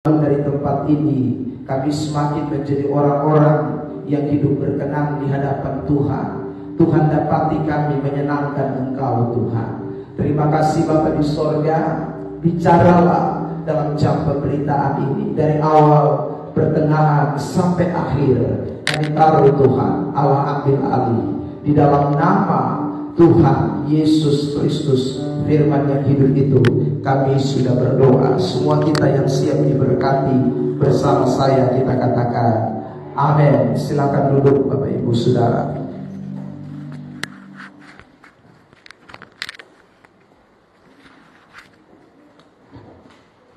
Dari tempat ini kami semakin menjadi orang-orang yang hidup berkenan di hadapan Tuhan. Tuhan dapati kami menyenangkan Engkau Tuhan. Terima kasih Bapa di sorga. Bicaralah dalam jam pemberitaan ini, dari awal, pertengahan sampai akhir. Kami taruh Tuhan, Allah ambil alih. Di dalam nama Tuhan Yesus Kristus, firman yang hidup itu, kami sudah berdoa. Semua kita yang siap diberkati, bersama saya kita katakan amin. Silakan duduk Bapak Ibu Saudara.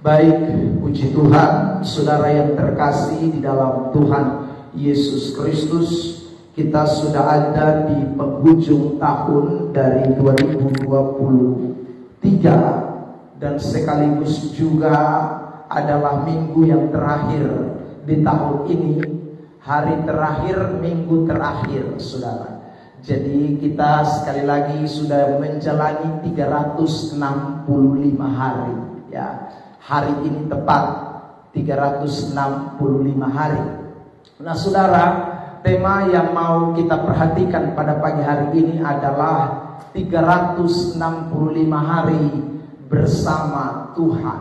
Baik, puji Tuhan, saudara yang terkasih di dalam Tuhan Yesus Kristus. Kita sudah ada di penghujung tahun dari 2023, dan sekaligus juga adalah minggu yang terakhir di tahun ini. Hari terakhir, minggu terakhir, saudara. Jadi kita sekali lagi sudah menjalani 365 hari, ya. Hari ini tepat 365 hari. Nah saudara, tema yang mau kita perhatikan pada pagi hari ini adalah 365 hari bersama Tuhan.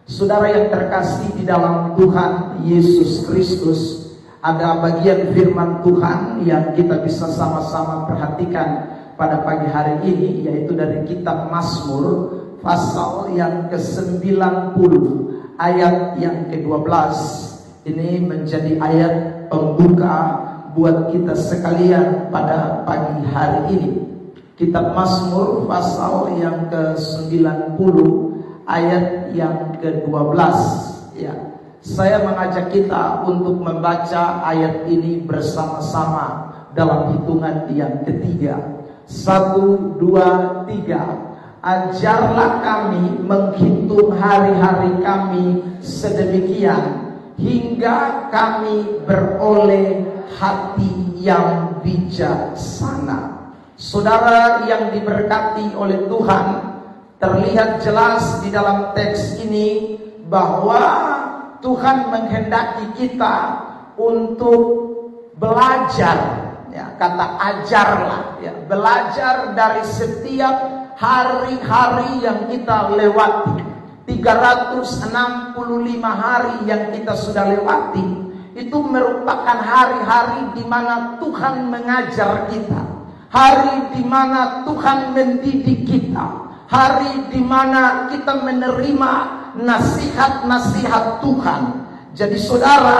Saudara yang terkasih di dalam Tuhan Yesus Kristus, ada bagian firman Tuhan yang kita bisa sama-sama perhatikan pada pagi hari ini, yaitu dari kitab Mazmur pasal yang ke-90 ayat yang ke-12. Ini menjadi ayat pembuka buat kita sekalian pada pagi hari ini. Kitab Mazmur pasal yang ke-90 ayat yang ke-12, ya. Saya mengajak kita untuk membaca ayat ini bersama-sama dalam hitungan yang ketiga. 1, 2, 3. Ajarlah kami menghitung hari-hari kami sedemikian, hingga kami beroleh hati yang bijaksana. Saudara yang diberkati oleh Tuhan, terlihat jelas di dalam teks ini bahwa Tuhan menghendaki kita untuk belajar, ya, kata ajarlah, ya, belajar dari setiap hari-hari yang kita lewati. 365 hari yang kita sudah lewati, itu merupakan hari-hari di mana Tuhan mengajar kita, hari di mana Tuhan mendidik kita, hari di mana kita menerima nasihat-nasihat Tuhan. Jadi saudara,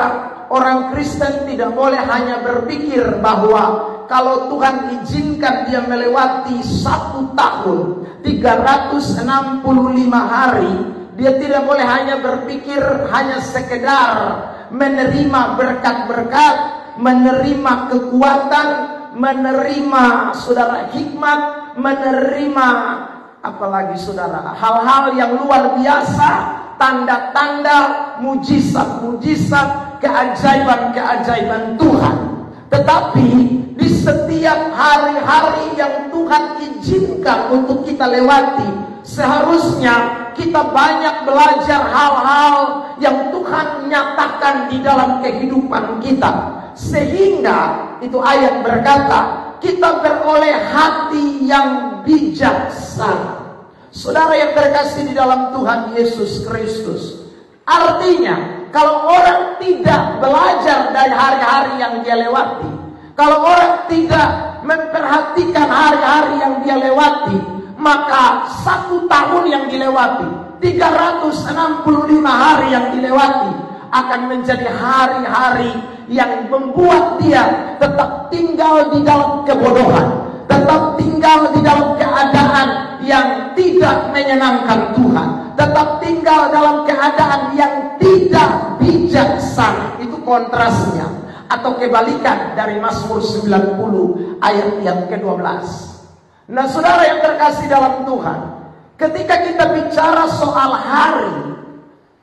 orang Kristen tidak boleh hanya berpikir bahwa kalau Tuhan izinkan dia melewati 1 tahun 365 hari, dia tidak boleh hanya berpikir hanya sekedar menerima berkat-berkat, menerima kekuatan, menerima saudara hikmat, menerima apalagi saudara hal-hal yang luar biasa, tanda-tanda, mujizat-mujizat, keajaiban-keajaiban Tuhan. Tetapi di setiap hari-hari yang Tuhan izinkan untuk kita lewati, seharusnya kita banyak belajar hal-hal yang Tuhan nyatakan di dalam kehidupan kita. Sehingga itu ayat berkata, kita beroleh hati yang bijaksana. Saudara yang terkasih di dalam Tuhan Yesus Kristus, artinya kalau orang tidak belajar dari hari-hari yang dia lewati, kalau orang tidak memperhatikan hari-hari yang dia lewati, maka 1 tahun yang dilewati, 365 hari yang dilewati, akan menjadi hari-hari yang membuat dia tetap tinggal di dalam kebodohan, tetap tinggal di dalam keadaan yang tidak menyenangkan Tuhan, tetap tinggal dalam keadaan yang tidak bijaksana. Itu kontrasnya atau kebalikan dari Mazmur 90 ayat yang ke-12. Nah saudara yang terkasih dalam Tuhan, ketika kita bicara soal hari,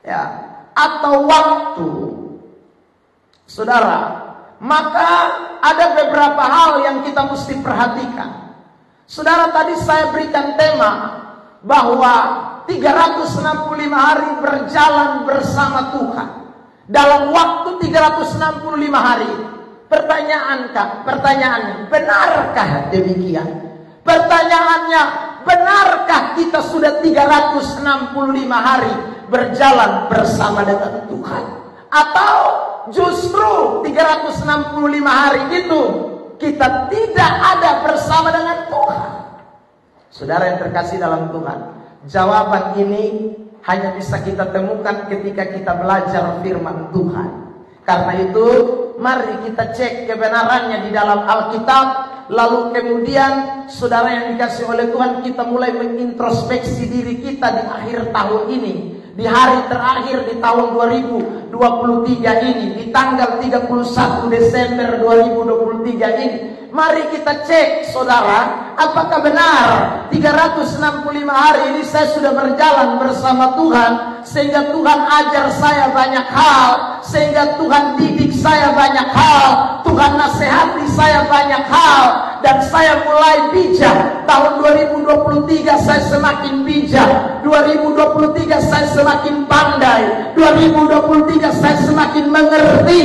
ya, atau waktu, saudara, maka ada beberapa hal yang kita mesti perhatikan. Saudara, tadi saya berikan tema bahwa 365 hari berjalan bersama Tuhan. Dalam waktu 365 hari. Pertanyaannya, benarkah demikian? Pertanyaannya, benarkah kita sudah 365 hari berjalan bersama dengan Tuhan? Atau justru 365 hari itu kita tidak ada bersama dengan Tuhan? Saudara yang terkasih dalam Tuhan, jawaban ini hanya bisa kita temukan ketika kita belajar firman Tuhan. Karena itu, mari kita cek kebenarannya di dalam Alkitab. Lalu kemudian, saudara yang dikasih oleh Tuhan, kita mulai mengintrospeksi diri kita di akhir tahun ini. Di hari terakhir di tahun 2023 ini, di tanggal 31 Desember 2023 ini. Mari kita cek, saudara, apakah benar 365 hari ini saya sudah berjalan bersama Tuhan, sehingga Tuhan ajar saya banyak hal, sehingga Tuhan didik saya banyak hal, Tuhan nasihati saya banyak hal, dan saya mulai bijak. Tahun 2023 saya semakin bijak, 2023 saya semakin pandai, 2023 saya semakin mengerti.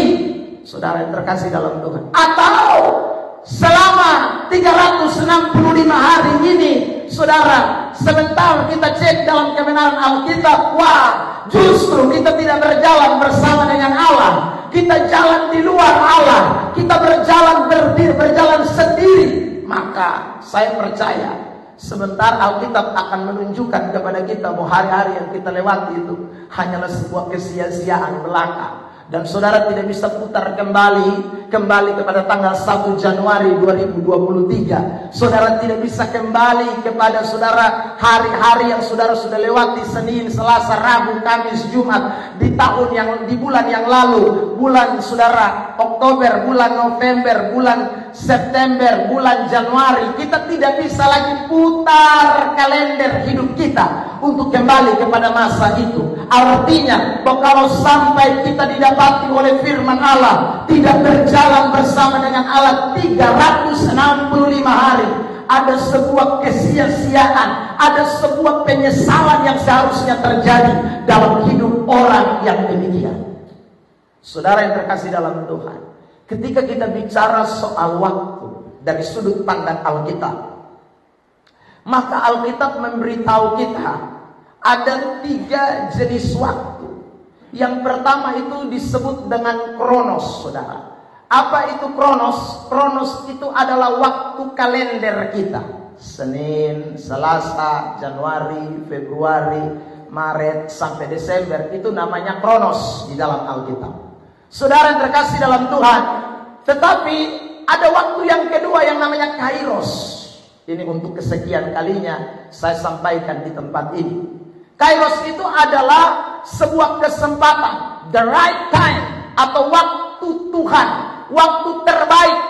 Saudara yang terkasih dalam Tuhan, atau selama 365 hari ini, saudara, sebentar kita cek dalam kebenaran Alkitab, wah, justru kita tidak berjalan bersama dengan Allah, kita jalan di luar Allah, kita berjalan sendiri. Maka saya percaya sebentar Alkitab akan menunjukkan kepada kita bahwa hari-hari yang kita lewati itu hanyalah sebuah kesia-siaan belaka. Dan saudara tidak bisa putar kembali kepada tanggal 1 Januari 2023. Saudara tidak bisa kembali kepada saudara hari-hari yang saudara sudah lewati, Senin, Selasa, Rabu, Kamis, Jumat di bulan yang lalu, bulan saudara Oktober, bulan November, bulan September, bulan Januari. Kita tidak bisa lagi putar kalender hidup kita untuk kembali kepada masa itu. Artinya bahwa kalau sampai kita didapati oleh firman Allah tidak berjalan bersama dengan Allah 365 hari, ada sebuah kesia-siaan, ada sebuah penyesalan yang seharusnya terjadi dalam hidup orang yang demikian. Saudara yang terkasih dalam Tuhan, ketika kita bicara soal waktu dari sudut pandang Alkitab, maka Alkitab memberitahu kita ada 3 jenis waktu. Yang pertama itu disebut dengan kronos, saudara. Apa itu kronos? Kronos itu adalah waktu kalender kita. Senin, Selasa, Januari, Februari, Maret, sampai Desember. Itu namanya kronos di dalam Alkitab. Saudara yang terkasih dalam Tuhan, tetapi ada waktu yang kedua yang namanya kairos. Ini untuk kesekian kalinya saya sampaikan di tempat ini. Kairos itu adalah sebuah kesempatan, the right time, atau waktu Tuhan, waktu terbaik.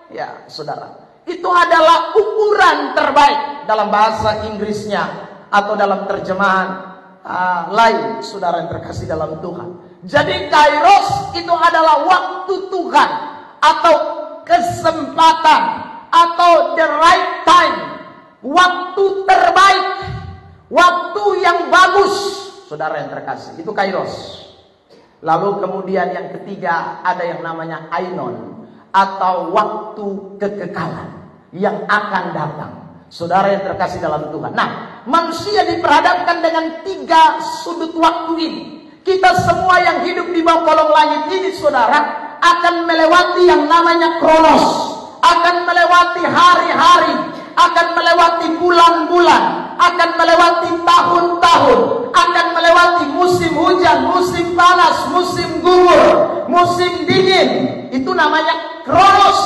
Ya, saudara, itu adalah ukuran terbaik dalam bahasa Inggrisnya atau dalam terjemahan lain, saudara yang terkasih dalam Tuhan. Jadi kairos itu adalah waktu Tuhan atau kesempatan atau the right time, waktu terbaik, waktu yang bagus, saudara yang terkasih, itu kairos. Lalu kemudian yang ketiga ada yang namanya ainon, atau waktu kekekalan yang akan datang, saudara yang terkasih dalam Tuhan. Nah, manusia diperhadapkan dengan 3 sudut waktu ini. Kita semua yang hidup di bawah kolong langit ini, saudara, akan melewati yang namanya kronos, akan melewati hari-hari, akan melewati bulan-bulan, akan melewati tahun-tahun, akan melewati musim hujan, musim panas, musim gugur, musim dingin. Itu namanya kronos.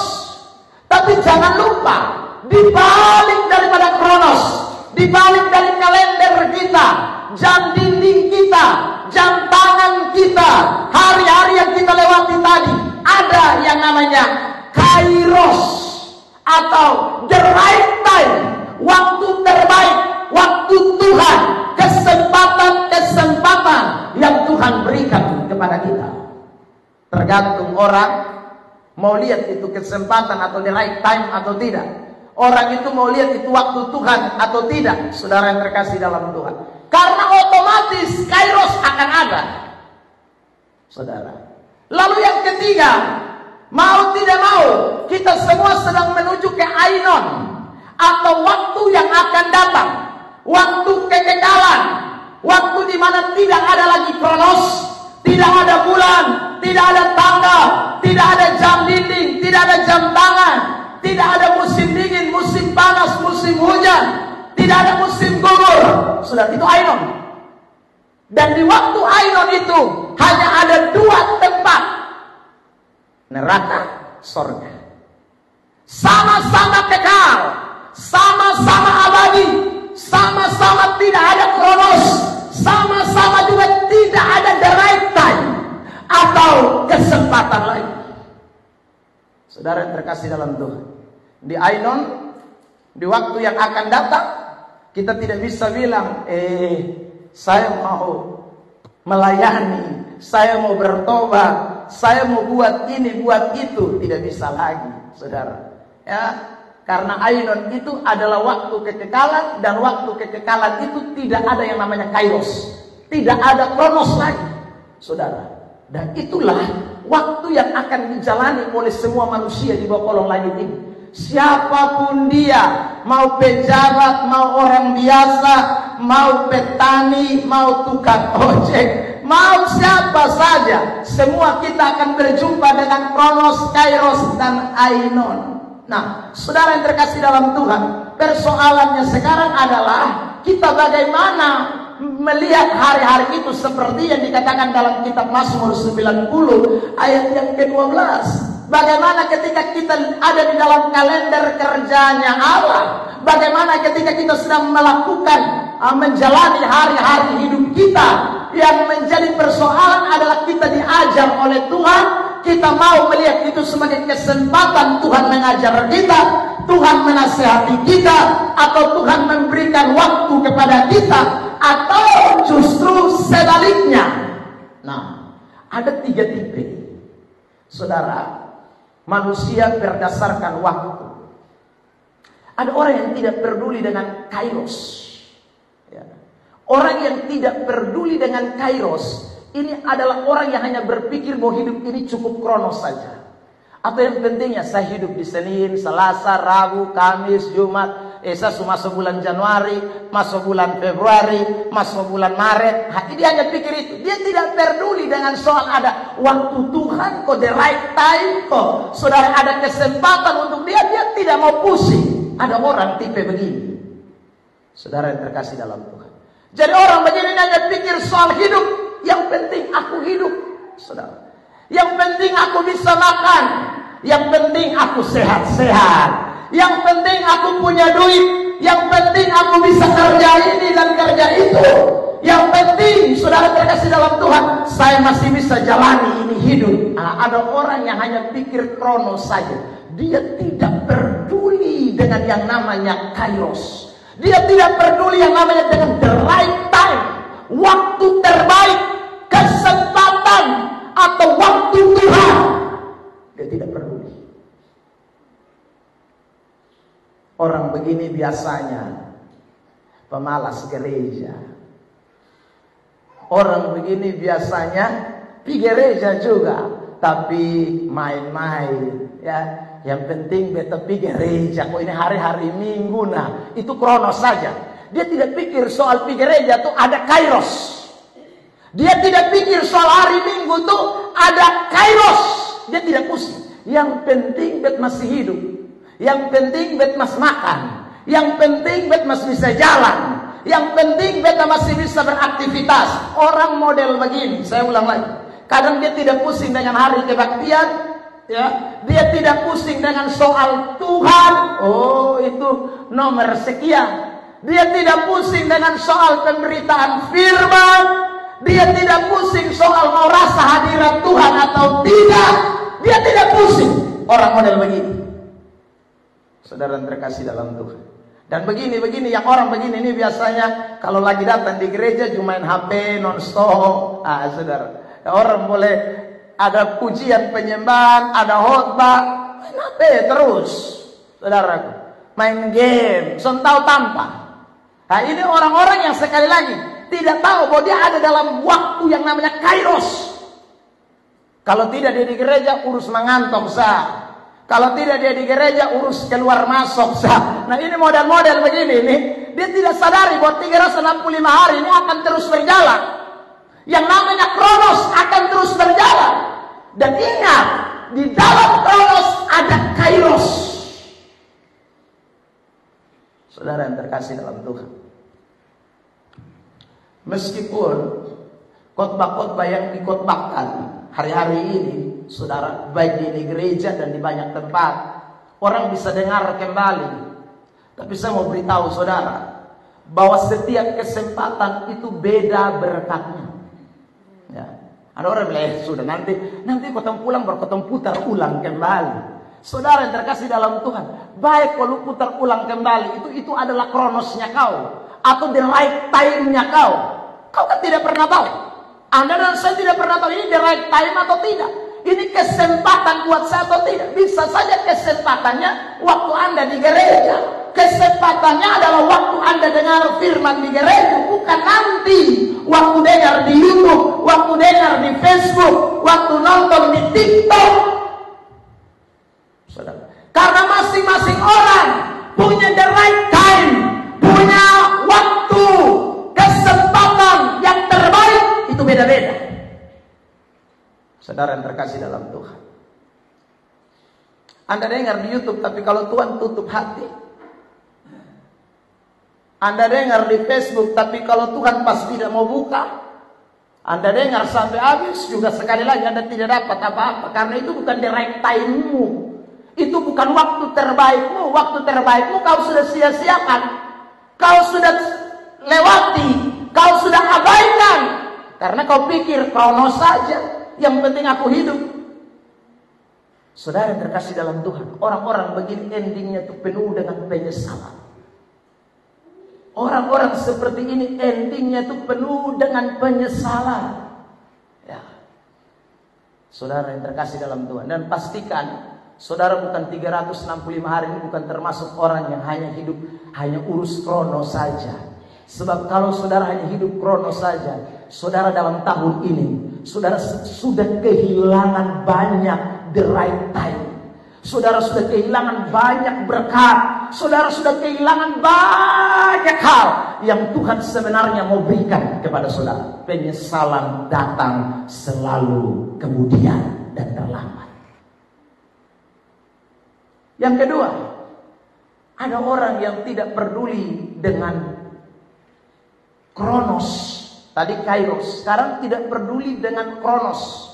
Tapi jangan lupa, di balik daripada kronos, di balik dari kalender kita, jam dinding kita, jam tangan kita, hari-hari yang kita lewati tadi, ada yang namanya kairos, atau the right time, waktu terbaik, waktu Tuhan, kesempatan yang Tuhan berikan kepada kita. Tergantung orang mau lihat itu kesempatan atau the right time atau tidak. Orang itu mau lihat itu waktu Tuhan atau tidak, saudara yang terkasih dalam Tuhan. Karena otomatis kairos akan ada, saudara. Lalu yang ketiga, mau tidak mau, kita semua sedang menuju ke Ainon, atau waktu yang akan datang, waktu kekekalan, waktu di mana tidak ada lagi Kronos, tidak ada bulan, tidak ada tanggal, tidak ada jam dinding, tidak ada jam tangan, tidak ada musim dingin, musim panas, musim hujan, tidak ada musim gugur. Sudah, itu Ainon. Dan di waktu Ainon itu hanya ada dua tempat, neraka, sorga. Sama-sama kekal, sama-sama abadi, sama-sama tidak ada Kronos, sama-sama juga tidak ada the right time atau kesempatan lain. Saudara yang terkasih dalam Tuhan, di Ainon, di waktu yang akan datang, kita tidak bisa bilang, saya mau melayani, saya mau bertobat, saya mau buat ini, buat itu. Tidak bisa lagi, saudara. Ya, karena Ainon itu adalah waktu kekekalan, dan waktu kekekalan itu tidak ada yang namanya kairos, tidak ada kronos lagi, saudara. Dan itulah waktu yang akan dijalani oleh semua manusia di bawah kolong langit ini. Siapapun dia, mau pejabat, mau orang biasa, mau petani, mau tukang ojek, mau siapa saja, semua kita akan berjumpa dengan Kronos, Kairos, dan Ainon. Nah, saudara yang terkasih dalam Tuhan, persoalannya sekarang adalah kita bagaimana melihat hari-hari itu seperti yang dikatakan dalam kitab Mazmur 90 ayat yang ke-12. Bagaimana ketika kita ada di dalam kalender kerjanya Allah, bagaimana ketika kita sedang melakukan, menjalani hari-hari hidup kita. Yang menjadi persoalan adalah kita diajar oleh Tuhan, kita mau melihat itu sebagai kesempatan Tuhan mengajar kita, Tuhan menasihati kita, atau Tuhan memberikan waktu kepada kita, atau justru sebaliknya. Nah, ada 3 tipe, saudara, manusia berdasarkan waktu. Ada orang yang tidak peduli dengan kairos, ya. Orang yang tidak peduli dengan kairos, ini adalah orang yang hanya berpikir bahwa hidup ini cukup kronos saja. Atau yang pentingnya saya hidup di Senin, Selasa, Rabu, Kamis, Jumat, saya masuk bulan Januari, masuk bulan Februari, masuk bulan Maret. Dia hanya pikir itu. Dia tidak peduli dengan soal ada waktu Tuhan kok, the right time kok, saudara, ada kesempatan untuk dia tidak mau pusing. Ada orang tipe begini, saudara yang terkasih dalam Tuhan. Jadi orang begini hanya pikir soal hidup. Yang penting aku hidup, saudara. Yang penting aku bisa makan. Yang penting aku sehat-sehat. Yang penting aku punya duit. Yang penting aku bisa kerja ini dan kerja itu. Yang penting, saudara terkasih dalam Tuhan, saya masih bisa jalani ini hidup. Ada orang yang hanya pikir kronos saja. Dia tidak peduli dengan yang namanya kairos. Dia tidak peduli yang namanya dengan the right time, waktu terbaik, kesempatan, atau waktu Tuhan. Dia tidak peduli. Orang begini biasanya pemalas gereja. Orang begini biasanya pergi gereja juga, tapi main-main, ya. Yang penting beta pergi gereja. Kok ini hari-hari Minggu, nah itu kronos saja. Dia tidak pikir soal pergi gereja tuh ada kairos. Dia tidak pikir soal hari Minggu tuh ada kairos. Dia tidak pusing. Yang penting bet masih hidup. Yang penting bet masih makan. Yang penting bet masih bisa jalan. Yang penting beta masih bisa beraktivitas. Orang model begini, saya ulang lagi. Kadang dia tidak pusing dengan hari kebaktian. Ya, dia tidak pusing dengan soal Tuhan. Oh, itu nomor sekian. Dia tidak pusing dengan soal pemberitaan firman. Dia tidak pusing soal mau rasa hadirat Tuhan atau tidak. Dia tidak pusing. Orang model begini, saudara terkasih dalam Tuhan. Dan begini yang orang begini ini biasanya kalau lagi datang di gereja cuma main HP non-stop. Saudara, orang boleh ada pujian penyembahan, ada khotbah, main HP terus, saudaraku, main game, tahu tanpa. Nah, ini orang-orang yang sekali lagi tidak tahu bahwa dia ada dalam waktu yang namanya kairos. Kalau tidak dia di gereja, urus mengantok sah. Kalau tidak dia di gereja, urus keluar masuk sah. Nah ini model-model begini nih. Dia tidak sadari bahwa 365 hari ini akan terus berjalan. Yang namanya kronos akan terus berjalan. Dan ingat, di dalam kronos ada kairos. Saudara yang terkasih dalam Tuhan. Meskipun khotbah-khotbah yang dikhotbahkan hari-hari ini, saudara, baik di gereja dan di banyak tempat, orang bisa dengar kembali. Tapi saya mau beritahu saudara, bahwa setiap kesempatan itu beda berkatnya. Ya. Ada orang bilang, sudah nanti kau pulang baru kau putar ulang kembali. Saudara yang terkasih dalam Tuhan, baik kalau putar ulang kembali, itu adalah kronosnya kau, atau the right time-nya kau. Kau kan tidak pernah tahu. Anda dan saya tidak pernah tahu ini the right time atau tidak. Ini kesempatan buat saya atau tidak. Bisa saja kesempatannya waktu Anda di gereja. Kesempatannya adalah waktu Anda dengar firman di gereja. Bukan nanti waktu dengar di YouTube, waktu dengar di Facebook, waktu nonton di TikTok. Saudara, karena masing-masing orang punya the right time, punya waktu, kesempatan yang terbaik, itu beda-beda. Saudara yang terkasih dalam Tuhan, Anda dengar di YouTube, tapi kalau Tuhan tutup hati. Anda dengar di Facebook, tapi kalau Tuhan pas tidak mau buka. Anda dengar sampai habis, juga sekali lagi Anda tidak dapat apa-apa, karena itu bukan the right time-mu. Itu bukan waktu terbaikmu. Waktu terbaikmu kau sudah sia-siakan. Kau sudah lewati. Kau sudah abaikan. Karena kau pikir kronos saja. Yang penting aku hidup. Saudara yang terkasih dalam Tuhan, orang-orang begini endingnya itu penuh dengan penyesalan. Orang-orang seperti ini endingnya itu penuh dengan penyesalan. Ya. Saudara yang terkasih dalam Tuhan, dan pastikan saudara bukan 365 hari ini bukan termasuk orang yang hanya urus kronos saja. Sebab kalau saudara hanya hidup kronos saja, saudara dalam tahun ini saudara sudah kehilangan banyak the right time. Saudara sudah kehilangan banyak berkat. Saudara sudah kehilangan banyak hal yang Tuhan sebenarnya mau berikan kepada saudara. Penyesalan datang selalu kemudian dan terlambat. Yang kedua, ada orang yang tidak peduli dengan kronos. Tadi kairos, sekarang tidak peduli dengan kronos.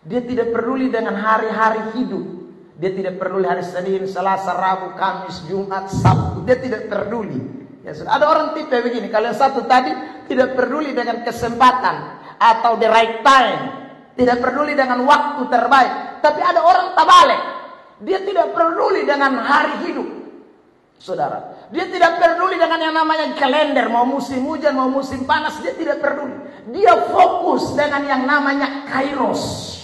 Dia tidak peduli dengan hari-hari hidup. Dia tidak peduli hari Senin, Selasa, Rabu, Kamis, Jumat, Sabtu. Dia tidak peduli. Ya, ada orang tipe begini. Kalau yang satu tadi tidak peduli dengan kesempatan atau the right time. Tidak peduli dengan waktu terbaik. Tapi ada orang terbalik. Dia tidak peduli dengan hari hidup. Saudara, dia tidak peduli dengan yang namanya kalender. Mau musim hujan, mau musim panas, dia tidak peduli. Dia fokus dengan yang namanya kairos.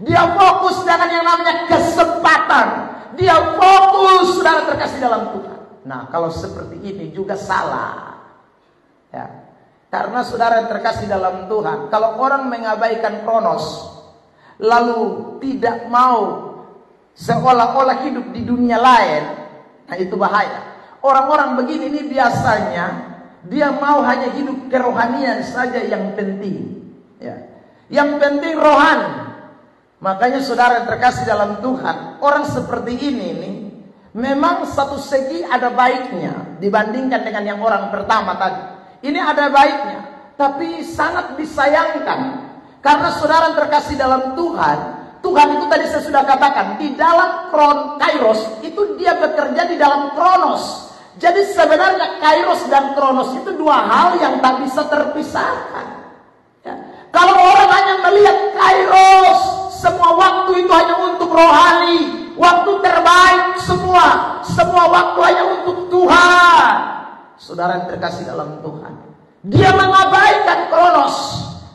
Dia fokus dengan yang namanya kesempatan. Dia fokus, saudara terkasih dalam Tuhan. Nah, kalau seperti ini juga salah. Ya. Karena saudara yang terkasih dalam Tuhan, kalau orang mengabaikan kronos, lalu tidak mau seolah-olah hidup di dunia lain, nah itu bahaya. Orang-orang begini ini biasanya dia mau hanya hidup kerohanian saja yang penting. Ya. Yang penting rohani. Makanya saudara yang terkasih dalam Tuhan, orang seperti ini nih, memang satu segi ada baiknya dibandingkan dengan yang orang pertama tadi. Ini ada baiknya, tapi sangat disayangkan. Karena saudara yang terkasih dalam Tuhan, Tuhan itu tadi saya sudah katakan, di dalam kairos itu dia bekerja di dalam kronos. Jadi sebenarnya kairos dan kronos itu dua hal yang tak bisa terpisahkan. Ya. Kalau orang hanya melihat kairos, semua waktu itu hanya untuk rohani, waktu terbaik semua waktu hanya untuk Tuhan. Saudara yang terkasih dalam Tuhan, dia mengabaikan kronos,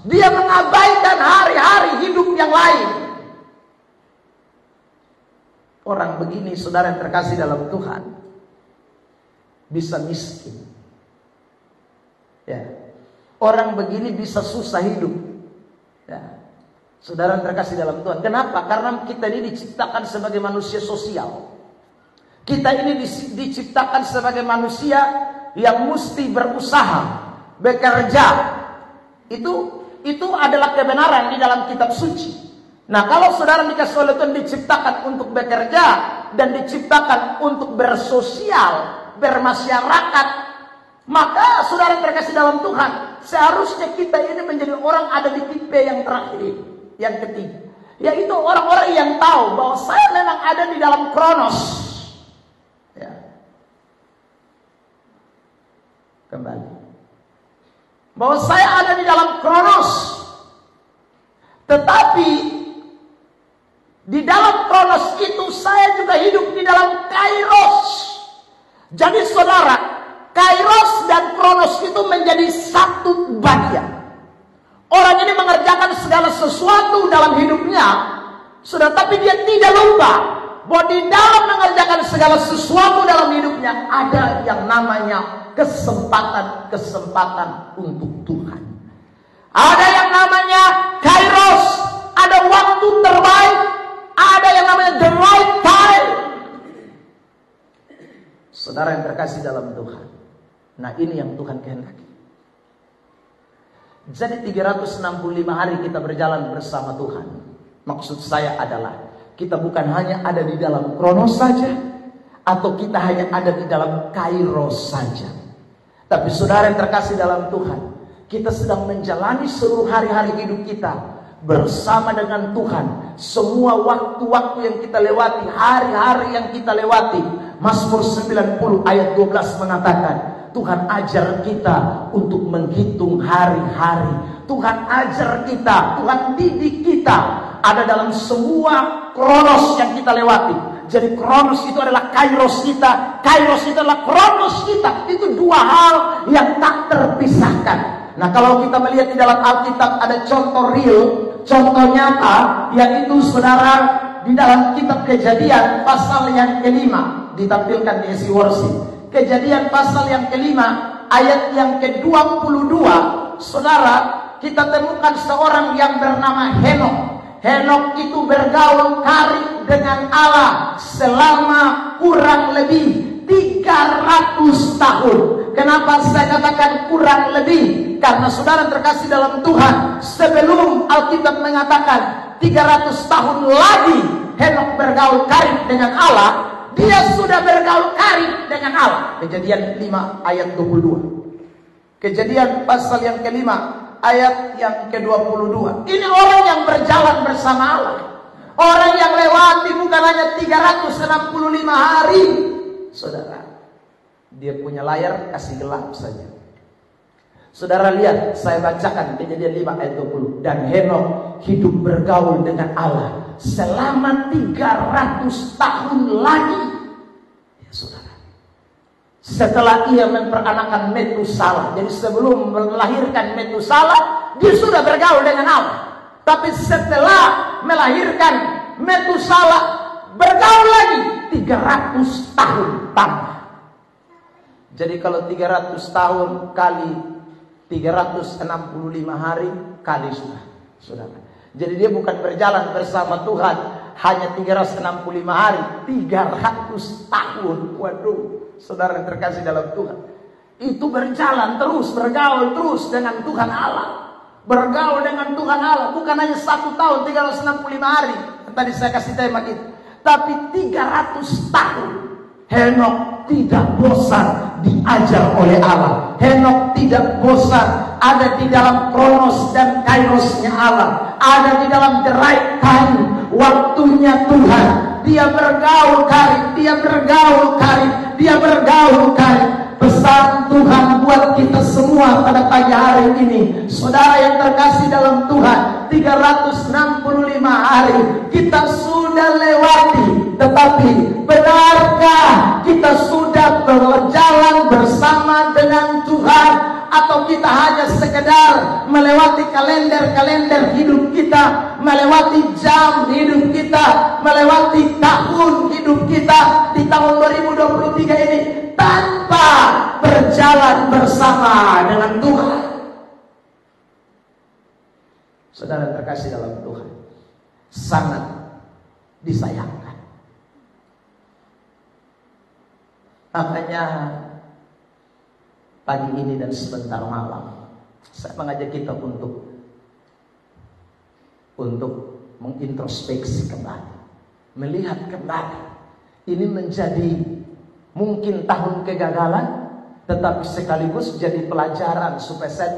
dia mengabaikan hari-hari hidup yang lain. Orang begini, saudara yang terkasih dalam Tuhan, bisa miskin. Ya. orang begini bisa susah hidup. Ya. Saudara terkasih dalam Tuhan. Kenapa? Karena kita ini diciptakan sebagai manusia sosial. Kita ini diciptakan sebagai manusia yang mesti berusaha, bekerja. Itu adalah kebenaran di dalam kitab suci. Nah, kalau saudara dikasih oleh Tuhan diciptakan untuk bekerja dan diciptakan untuk bersosial, bermasyarakat, maka saudara terkasih dalam Tuhan, seharusnya kita ini menjadi orang ada di tipe yang terakhir, yang ketiga, yaitu orang-orang yang tahu bahwa saya memang ada di dalam kronos. Ya. Kembali, bahwa saya ada di dalam kronos, tetapi di dalam kronos itu saya juga hidup di dalam kairos. Jadi saudara, kairos dan kronos itu menjadi satu bagian. Orang ini mengerjakan segala sesuatu dalam hidupnya, sudah, tapi dia tidak lupa bahwa di dalam mengerjakan segala sesuatu dalam hidupnya ada yang namanya kesempatan untuk Tuhan. Ada yang namanya kairos, ada waktu terbaik, ada yang namanya the right time. Saudara yang terkasih dalam Tuhan, nah ini yang Tuhan kehendaki. Jadi 365 hari kita berjalan bersama Tuhan. Maksud saya adalah kita bukan hanya ada di dalam kronos saja, atau kita hanya ada di dalam kairos saja. Tapi saudara yang terkasih dalam Tuhan, kita sedang menjalani seluruh hari-hari hidup kita bersama dengan Tuhan. Semua waktu-waktu yang kita lewati, hari-hari yang kita lewati. Mazmur 90 ayat 12 mengatakan, Tuhan ajar kita untuk menghitung hari-hari. Tuhan ajar kita, Tuhan didik kita. Ada dalam semua kronos yang kita lewati. Jadi kronos itu adalah kairos kita, kairos itu adalah kronos kita. Itu dua hal yang tak terpisahkan. Nah, kalau kita melihat di dalam Alkitab ada contoh real, contoh nyata, yaitu saudara di dalam kitab Kejadian pasal yang kelima, ditampilkan di isi worship. Kejadian pasal yang kelima ayat yang ke-22, saudara, kita temukan seorang yang bernama Henok. Henok itu bergaul karib dengan Allah selama kurang lebih 300 tahun. Kenapa saya katakan kurang lebih? Karena saudara terkasih dalam Tuhan, sebelum Alkitab mengatakan 300 tahun lagi Henok bergaul karib dengan Allah, dia sudah bergaul karib dengan Allah. Kejadian 5 ayat 22. Kejadian pasal yang kelima ayat yang ke-22. Ini orang yang berjalan bersama Allah. Orang yang lewati bukan hanya 365 hari. Saudara, dia punya layar kasih gelap saja. Saudara lihat, saya bacakan Kejadian 5 ayat 20. Dan Henok hidup bergaul dengan Allah selama 300 tahun lagi. Ya saudara, setelah ia memperanakan Metusalah. Jadi sebelum melahirkan Metusalah, dia sudah bergaul dengan Allah. Tapi setelah melahirkan Metusalah, bergaul lagi 300 tahun tambah. Jadi kalau 300 tahun kali 365 hari kali sudah, saudara. Jadi dia bukan berjalan bersama Tuhan hanya 365 hari, 300 tahun. Waduh, saudara yang terkasih dalam Tuhan, itu berjalan terus, bergaul terus dengan Tuhan Allah. Bergaul dengan Tuhan Allah, bukan hanya 1 tahun 365 hari tadi saya kasih tema itu, tapi 300 tahun. Henok tidak bosan diajar oleh Allah. Henok tidak bosan ada di dalam kronos dan kairosnya Allah, ada di dalam the right time, waktunya Tuhan. Dia bergaul karib, dia bergaul karib, dia bergaul karib. Pesan Tuhan buat kita semua pada pagi hari ini, saudara yang terkasih dalam Tuhan, 365 hari kita sudah lewati, tetapi benarkah kita sudah berjalan bersama dengan Tuhan, atau kita hanya sekedar melewati kalender-kalender hidup kita, melewati jam hidup kita, melewati tahun hidup kita di tahun 2023 ini tanpa berjalan bersama dengan Tuhan? Saudara terkasih dalam Tuhan, sangat disayangkan. Makanya pagi ini dan sebentar malam saya mengajak kita untuk mengintrospeksi kembali, melihat kembali. Ini menjadi mungkin tahun kegagalan, tetapi sekaligus jadi pelajaran supaya saya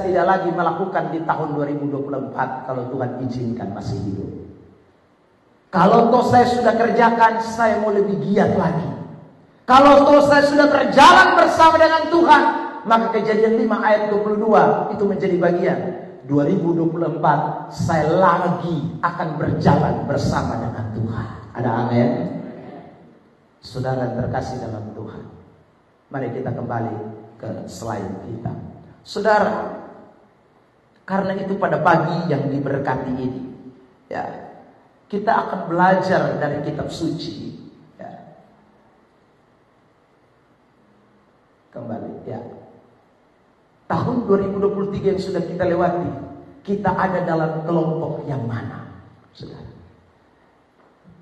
tidak lagi melakukan di tahun 2024 kalau Tuhan izinkan masih hidup. Kalau toh saya sudah kerjakan, saya mau lebih giat lagi. Kalau toh saya sudah berjalan bersama dengan Tuhan, maka Kejadian 5 ayat 22 itu menjadi bagian. 2024 saya lagi akan berjalan bersama dengan Tuhan. Ada amin? Saudara terkasih dalam Tuhan, mari kita kembali ke slide kita. Saudara, karena itu pada pagi yang diberkati ini, ya, kita akan belajar dari kitab suci. Kembali, ya. Tahun 2023 yang sudah kita lewati, kita ada dalam kelompok yang mana, saudara?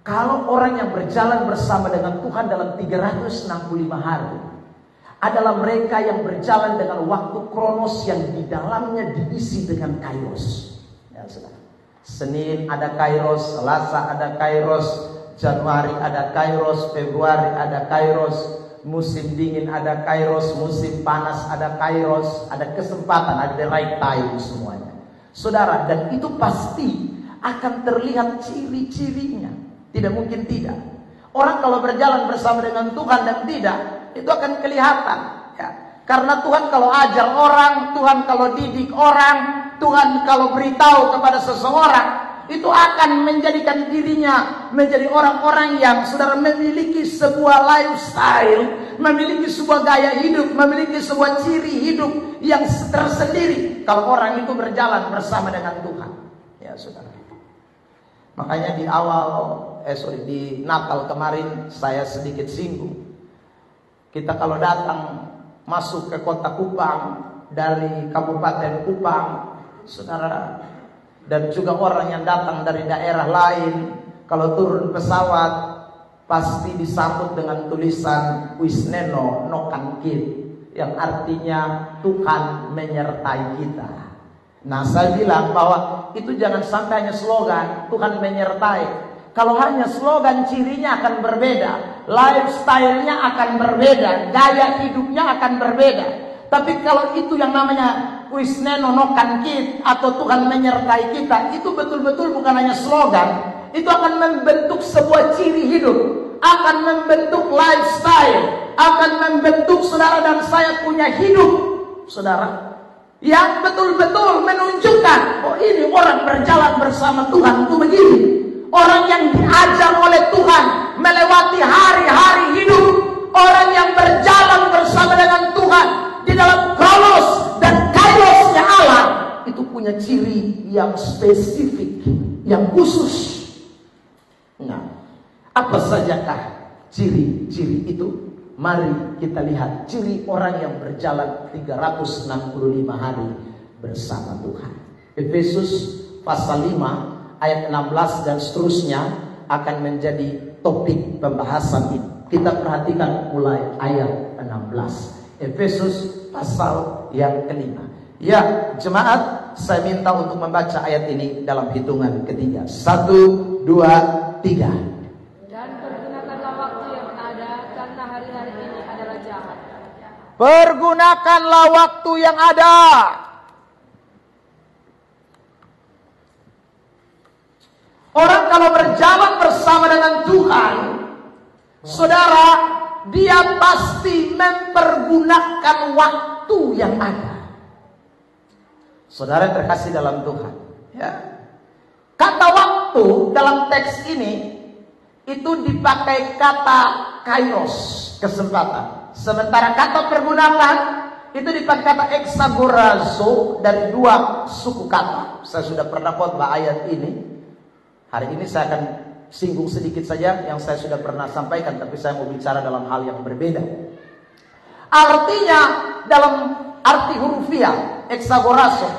Kalau orang yang berjalan bersama dengan Tuhan dalam 365 hari adalah mereka yang berjalan dengan waktu kronos yang di dalamnya diisi dengan kairos. Ya, saudara. Senin ada kairos, Selasa ada kairos, Januari ada kairos, Februari ada kairos, musim dingin ada kairos, musim panas ada kairos, ada kesempatan, ada the right time semuanya. Saudara, dan itu pasti akan terlihat ciri-cirinya. Tidak mungkin tidak. Orang kalau berjalan bersama dengan Tuhan dan tidak, itu akan kelihatan, ya. Karena Tuhan kalau ajar orang, Tuhan kalau didik orang, Tuhan kalau beritahu kepada seseorang, itu akan menjadikan dirinya menjadi orang-orang yang saudara memiliki sebuah lifestyle, memiliki sebuah gaya hidup, memiliki sebuah ciri hidup yang tersendiri kalau orang itu berjalan bersama dengan Tuhan. Ya, saudara. Makanya di Natal kemarin saya sedikit singgung. Kita kalau datang masuk ke kota Kupang dari Kabupaten Kupang, saudara, dan juga orang yang datang dari daerah lain, kalau turun pesawat pasti disambut dengan tulisan Wisneno Nokankit, yang artinya Tuhan menyertai kita. Nah, saya bilang bahwa itu jangan sampai hanya slogan Tuhan menyertai. Kalau hanya slogan, cirinya akan berbeda, lifestyle-nya akan berbeda, gaya hidupnya akan berbeda. Tapi kalau itu yang namanya Wisneno Nokankit atau Tuhan menyertai kita, itu betul-betul bukan hanya slogan, itu akan membentuk sebuah ciri hidup, akan membentuk lifestyle, akan membentuk saudara dan saya punya hidup, saudara, yang betul-betul menunjukkan, oh ini orang berjalan bersama Tuhan itu begini. Orang yang diajar oleh Tuhan melewati hari-hari hidup, orang yang berjalan bersama dengan Tuhan di dalam kronos dan kairosnya Allah, itu punya ciri yang spesifik, yang khusus. Nah, apa sajakah ciri-ciri itu? Mari kita lihat ciri orang yang berjalan 365 hari bersama Tuhan. Efesus pasal 5 ayat 16 dan seterusnya akan menjadi topik pembahasan ini. Kita perhatikan mulai ayat 16. Efesus pasal yang kelima. Ya, jemaat, saya minta untuk membaca ayat ini dalam hitungan ketiga. 1, 2, 3. Dan pergunakanlah waktu yang ada, karena hari-hari ini adalah jahat. Pergunakanlah waktu yang ada. Orang kalau berjalan bersama dengan Tuhan, saudara, dia pasti mempergunakan waktu yang ada. Saudara terkasih dalam Tuhan, ya. Kata waktu dalam teks ini itu dipakai kata kairos, kesempatan. Sementara kata pergunakan itu dipakai kata exagorazo dari dua suku kata. Saya sudah pernah khotbah ayat ini. Hari ini saya akan singgung sedikit saja yang saya sudah pernah sampaikan, tapi saya mau bicara dalam hal yang berbeda. Artinya dalam arti hurufiah, exagorazo,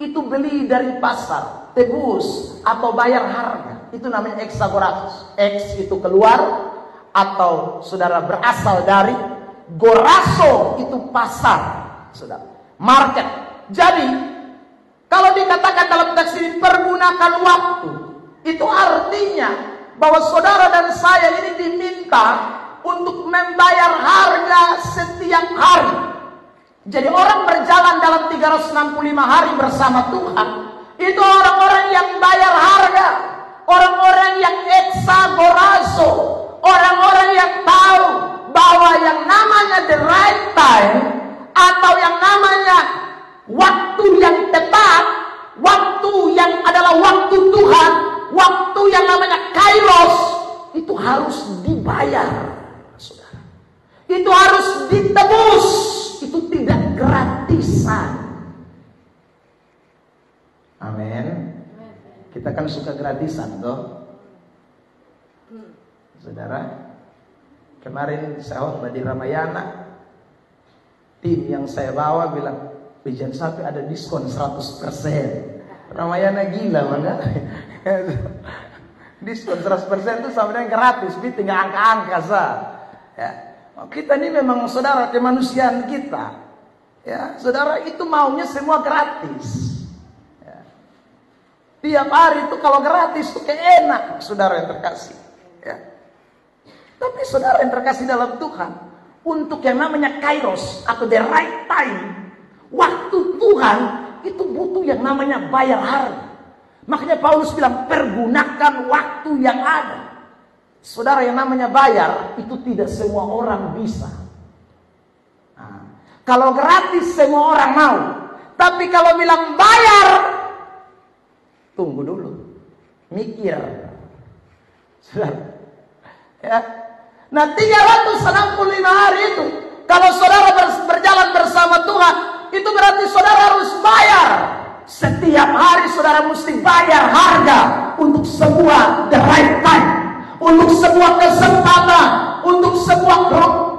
itu beli dari pasar, tebus atau bayar harga. Itu namanya eksagoratus. Eks itu keluar, atau saudara berasal dari, goraso itu pasar, saudara, market. Jadi kalau dikatakan dalam teks ini pergunakan waktu, itu artinya bahwa saudara dan saya ini diminta untuk membayar harga setiap hari. Jadi orang berjalan dalam 365 hari bersama Tuhan, itu orang-orang yang bayar harga, orang-orang yang eksagoraso, orang-orang yang tahu bahwa yang namanya the right time, atau yang namanya waktu yang tepat, waktu yang adalah waktu Tuhan, waktu yang namanya kairos, itu harus dibayar, saudara. Itu harus ditebus. Itu tidak gratisan. Amin. Kita kan suka gratisan toh, saudara. Kemarin saya khotbah di Ramayana, tim yang saya bawa bilang, jangan sampai ada diskon 100%. Ramayana gila mana? Diskon 100% itu sama dengan gratis, tinggal angka-angka sah. Ya. Kita ini memang saudara, kemanusiaan kita, ya saudara, itu maunya semua gratis. Ya. Tiap hari itu kalau gratis itu kayak enak, saudara yang terkasih. Ya. Tapi saudara yang terkasih dalam Tuhan, untuk yang namanya kairos atau the right time, waktu Tuhan itu butuh yang namanya bayar harga. Makanya Paulus bilang pergunakan waktu yang ada. Saudara, yang namanya bayar itu tidak semua orang bisa. Nah, kalau gratis semua orang mau, tapi kalau bilang bayar, tunggu dulu, mikir. Saudara, ya. Nah 365 hari itu, kalau saudara berjalan bersama Tuhan, itu berarti saudara harus bayar. Setiap hari saudara mesti bayar harga untuk sebuah the right time, untuk sebuah kesempatan, untuk sebuah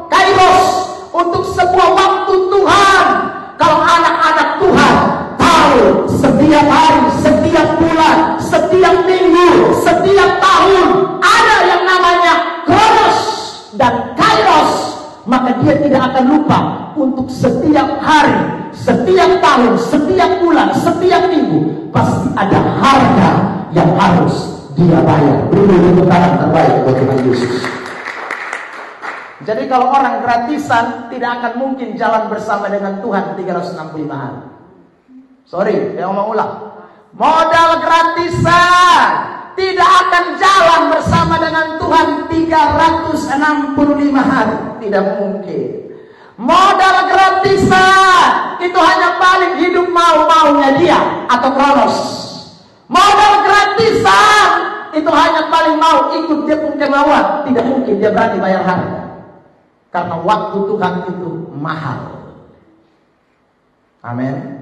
kairos, untuk sebuah waktu Tuhan. Kalau anak-anak Tuhan tahu setiap hari, setiap bulan, setiap minggu, setiap tahun ada yang namanya kronos dan kairos, maka dia tidak akan lupa untuk setiap hari, setiap tahun, setiap bulan, setiap minggu pasti ada harga yang harus dia bayar. Beri tepuk tangan terbaik buat Tuhan Yesus. Jadi kalau orang gratisan tidak akan mungkin jalan bersama dengan Tuhan 365 hari. Sorry, saya ngomong ulang. Modal gratisan tidak akan jalan bersama dengan Tuhan 365 hari. Tidak mungkin. Modal gratisan itu hanya paling hidup mau-maunya dia atau kronos. Modal gratisan itu hanya paling mau ikut dia pun kemauan. Tidak mungkin dia berani bayar harga. Karena waktu Tuhan itu mahal. Amin.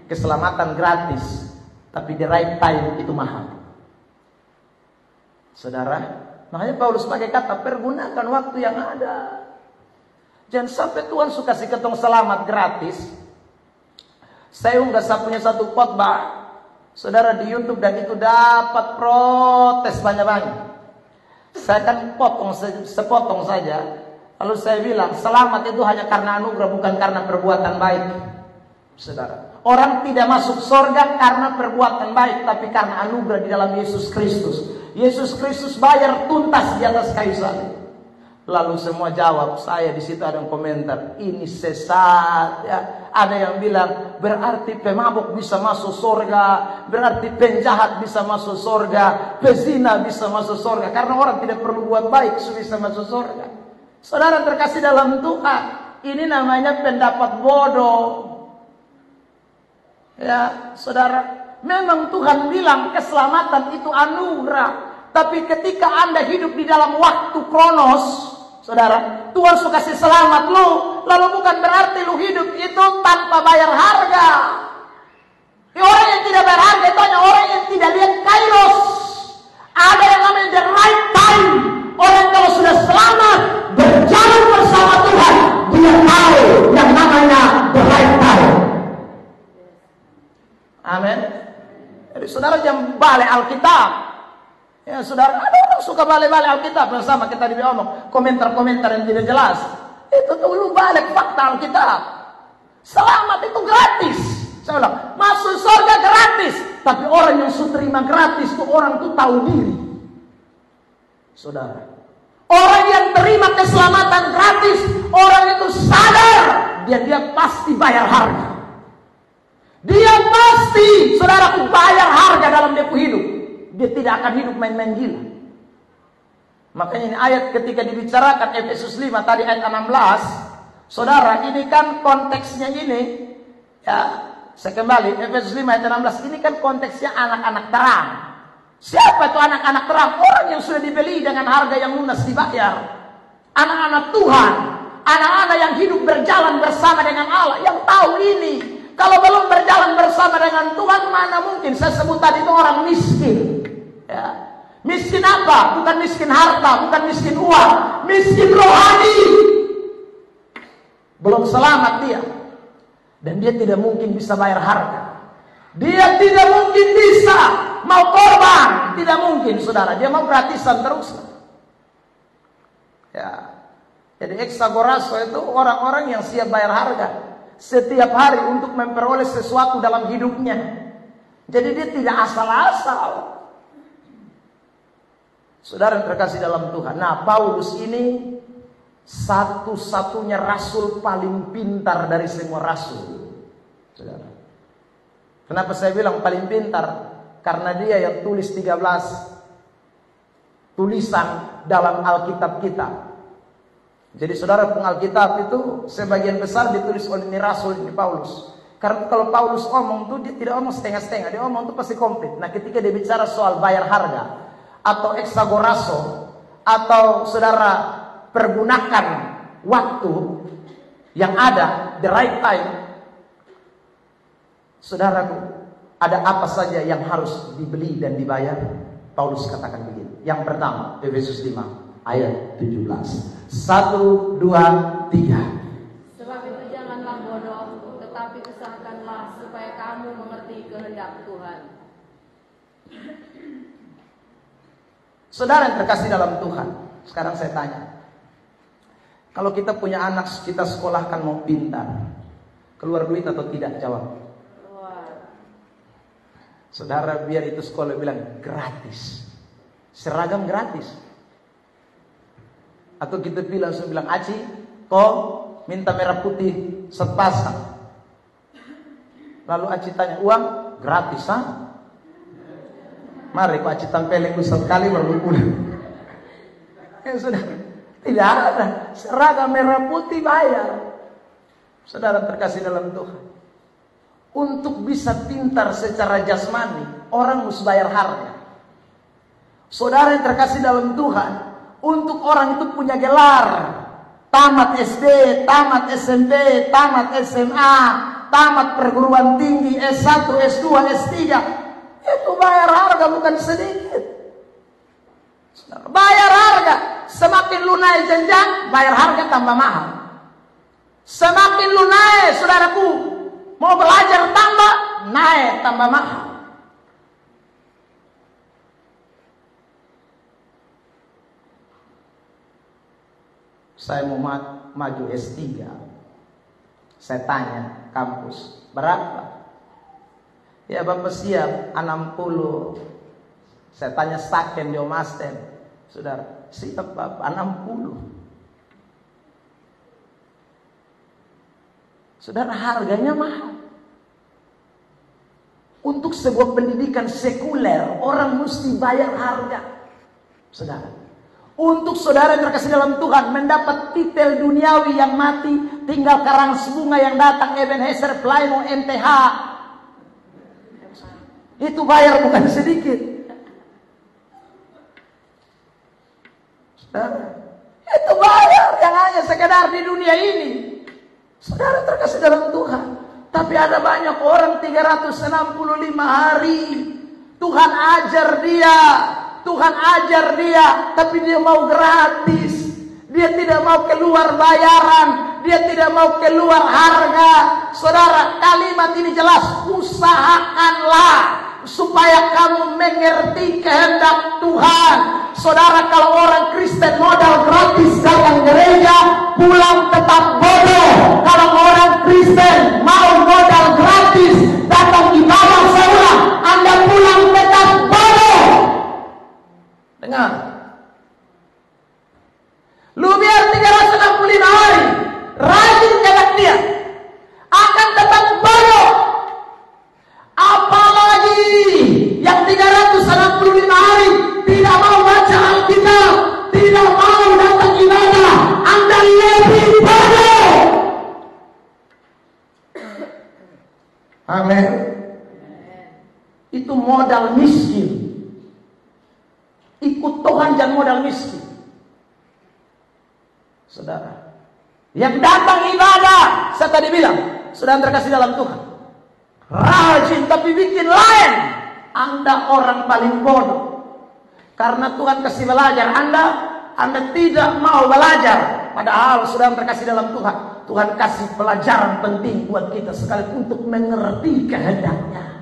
Keselamatan gratis, tapi the right time itu mahal. Saudara, makanya Paulus pakai kata pergunakan waktu yang ada. Jangan sampai Tuhan suka kasih ketong selamat gratis. Saya unggah punya satu khotbah, saudara, di YouTube, dan itu dapat protes banyak-banyak. Saya kan sepotong saja. Lalu saya bilang selamat itu hanya karena anugerah, bukan karena perbuatan baik. Saudara, orang tidak masuk surga karena perbuatan baik, tapi karena anugerah di dalam Yesus Kristus. Yesus Kristus bayar tuntas di atas kayu salib. Lalu semua jawab, saya di situ ada yang komentar, ini sesat ya. Ada yang bilang berarti pemabuk bisa masuk surga, berarti penjahat bisa masuk surga, pezina bisa masuk surga, karena orang tidak perlu buat baik supaya bisa masuk surga. Saudara terkasih dalam Tuhan, ini namanya pendapat bodoh. Ya, saudara, memang Tuhan bilang keselamatan itu anugerah, tapi ketika Anda hidup di dalam waktu kronos, saudara, Tuhan suka kasih selamat lu, lalu bukan berarti lu hidup itu tanpa bayar harga. Orang yang tidak bayar harga itu hanya orang yang tidak lihat kairos. Ada yang namanya the right time. Orang kalau sudah selamat berjalan bersama Tuhan, dia tahu yang namanya the right time. Alkitab. Ya saudara, ada orang suka balik-balik Alkitab bersama kita diomong komentar-komentar yang tidak jelas. Itu dulu balik fakta Alkitab. Selamat itu gratis. Saya bilang, masuk surga gratis. Tapi orang yang sudah terima gratis itu orang itu tahu diri. Saudara, orang yang terima keselamatan gratis, orang itu sadar dia pasti bayar harga. Dia pasti, saudaraku, bayar harga dalam dia hidup. Dia tidak akan hidup main-main gila. Makanya ini ayat ketika dibicarakan Efesus 5 tadi ayat 16, saudara, ini kan konteksnya ini, ya saya kembali Efesus 5 ayat 16, ini kan konteksnya anak-anak terang. Siapa itu anak-anak terang? Orang yang sudah dibeli dengan harga yang lunas dibayar. Anak-anak Tuhan, anak-anak yang hidup berjalan bersama dengan Allah, yang tahu ini. Kalau belum berjalan bersama dengan Tuhan, mana mungkin saya sebut tadi itu orang miskin. Ya. Miskin apa? Bukan miskin harta, bukan miskin uang, miskin rohani. Belum selamat dia. Dan dia tidak mungkin bisa bayar harga. Dia tidak mungkin bisa mau korban, tidak mungkin, saudara. Dia mau gratisan terus. Ya. Jadi eksagoraso itu orang-orang yang siap bayar harga setiap hari untuk memperoleh sesuatu dalam hidupnya. Jadi dia tidak asal-asal. Saudara yang terkasih dalam Tuhan. Nah, Paulus ini satu-satunya rasul paling pintar dari semua rasul. Saudara. Kenapa saya bilang paling pintar? Karena dia yang tulis 13 tulisan dalam Alkitab kita. Jadi saudara, pun Alkitab itu sebagian besar ditulis oleh ini rasul, ini Paulus. Karena kalau Paulus omong tuh dia tidak omong setengah-setengah, dia omong tuh pasti komplit. Nah, ketika dia bicara soal bayar harga atau eksagoraso, atau saudara pergunakan waktu yang ada, the right time, saudaraku, ada apa saja yang harus dibeli dan dibayar? Paulus katakan begini. Yang pertama, Efesus 5 ayat 17. 1, 2, 3. Sebab itu janganlah bodoh, tetapi usahakanlah supaya kamu mengerti kehendak Tuhan. Saudara yang terkasih dalam Tuhan, sekarang saya tanya, kalau kita punya anak, kita sekolahkan mau pintar, keluar duit atau tidak? Jawab. Saudara, biar itu sekolah bilang gratis, seragam gratis. Atau kita bilang, Aci, kok minta merah putih sepasang. Lalu Aci tanya, uang gratis, ha? Mari kok Aci tampilin sekali baru pulang. Ya sudah, tidak ada. Seragam merah putih bayar. Saudara terkasih dalam Tuhan, untuk bisa pintar secara jasmani, orang mesti bayar harga. Saudara yang terkasih dalam Tuhan, untuk orang itu punya gelar, tamat SD, tamat SMP, tamat SMA, tamat perguruan tinggi, S1, S2, S3, itu bayar harga bukan sedikit. Bayar harga, semakin lu naik jenjang, bayar harga tambah mahal. Semakin lu naik, saudaraku, mau belajar tambah, naik tambah mahal. Saya mau maju S3. Saya tanya kampus, berapa? Ya Bapak siap 60. Saya tanya staken di Omasten. Saudara, siap Bapak 60. Saudara, harganya mahal. Untuk sebuah pendidikan sekuler, orang mesti bayar harga. Saudara, untuk saudara yang terkasih dalam Tuhan mendapat titel duniawi yang mati, tinggal karang bunga yang datang, Ebenezer, Plymouth, MTH, itu bayar bukan sedikit. Saudara, itu bayar yang hanya sekedar di dunia ini. Saudara terkasih dalam Tuhan, tapi ada banyak orang 365 hari Tuhan ajar dia, tapi dia mau gratis. Dia tidak mau keluar bayaran, dia tidak mau keluar harga. Saudara, kalimat ini jelas, usahakanlah supaya kamu mengerti kehendak Tuhan. Saudara, kalau orang Kristen modal gratis datang gereja, pulang tetap bodoh. Kalau orang Kristen mau modal gratis datang ibadah seorang, Anda pulang tetap bodoh. Dengar, lu biar 365 hari rajin jaga dia, akan tetap bodoh. Apalagi yang 365 hari tidak mau baca Alkitab, tidak mau datang ibadah, Anda lebih bodoh. Amin. Itu modal miskin. Ikut Tuhan jangan modal miskin. Saudara, yang datang ibadah, saya tadi bilang, saudara terkasih dalam Tuhan, rajin tapi bikin lain, Anda orang paling bodoh. Karena Tuhan kasih belajar, Anda tidak mau belajar. Padahal saudara terkasih dalam Tuhan, Tuhan kasih pelajaran penting buat kita sekali untuk mengerti kehendaknya.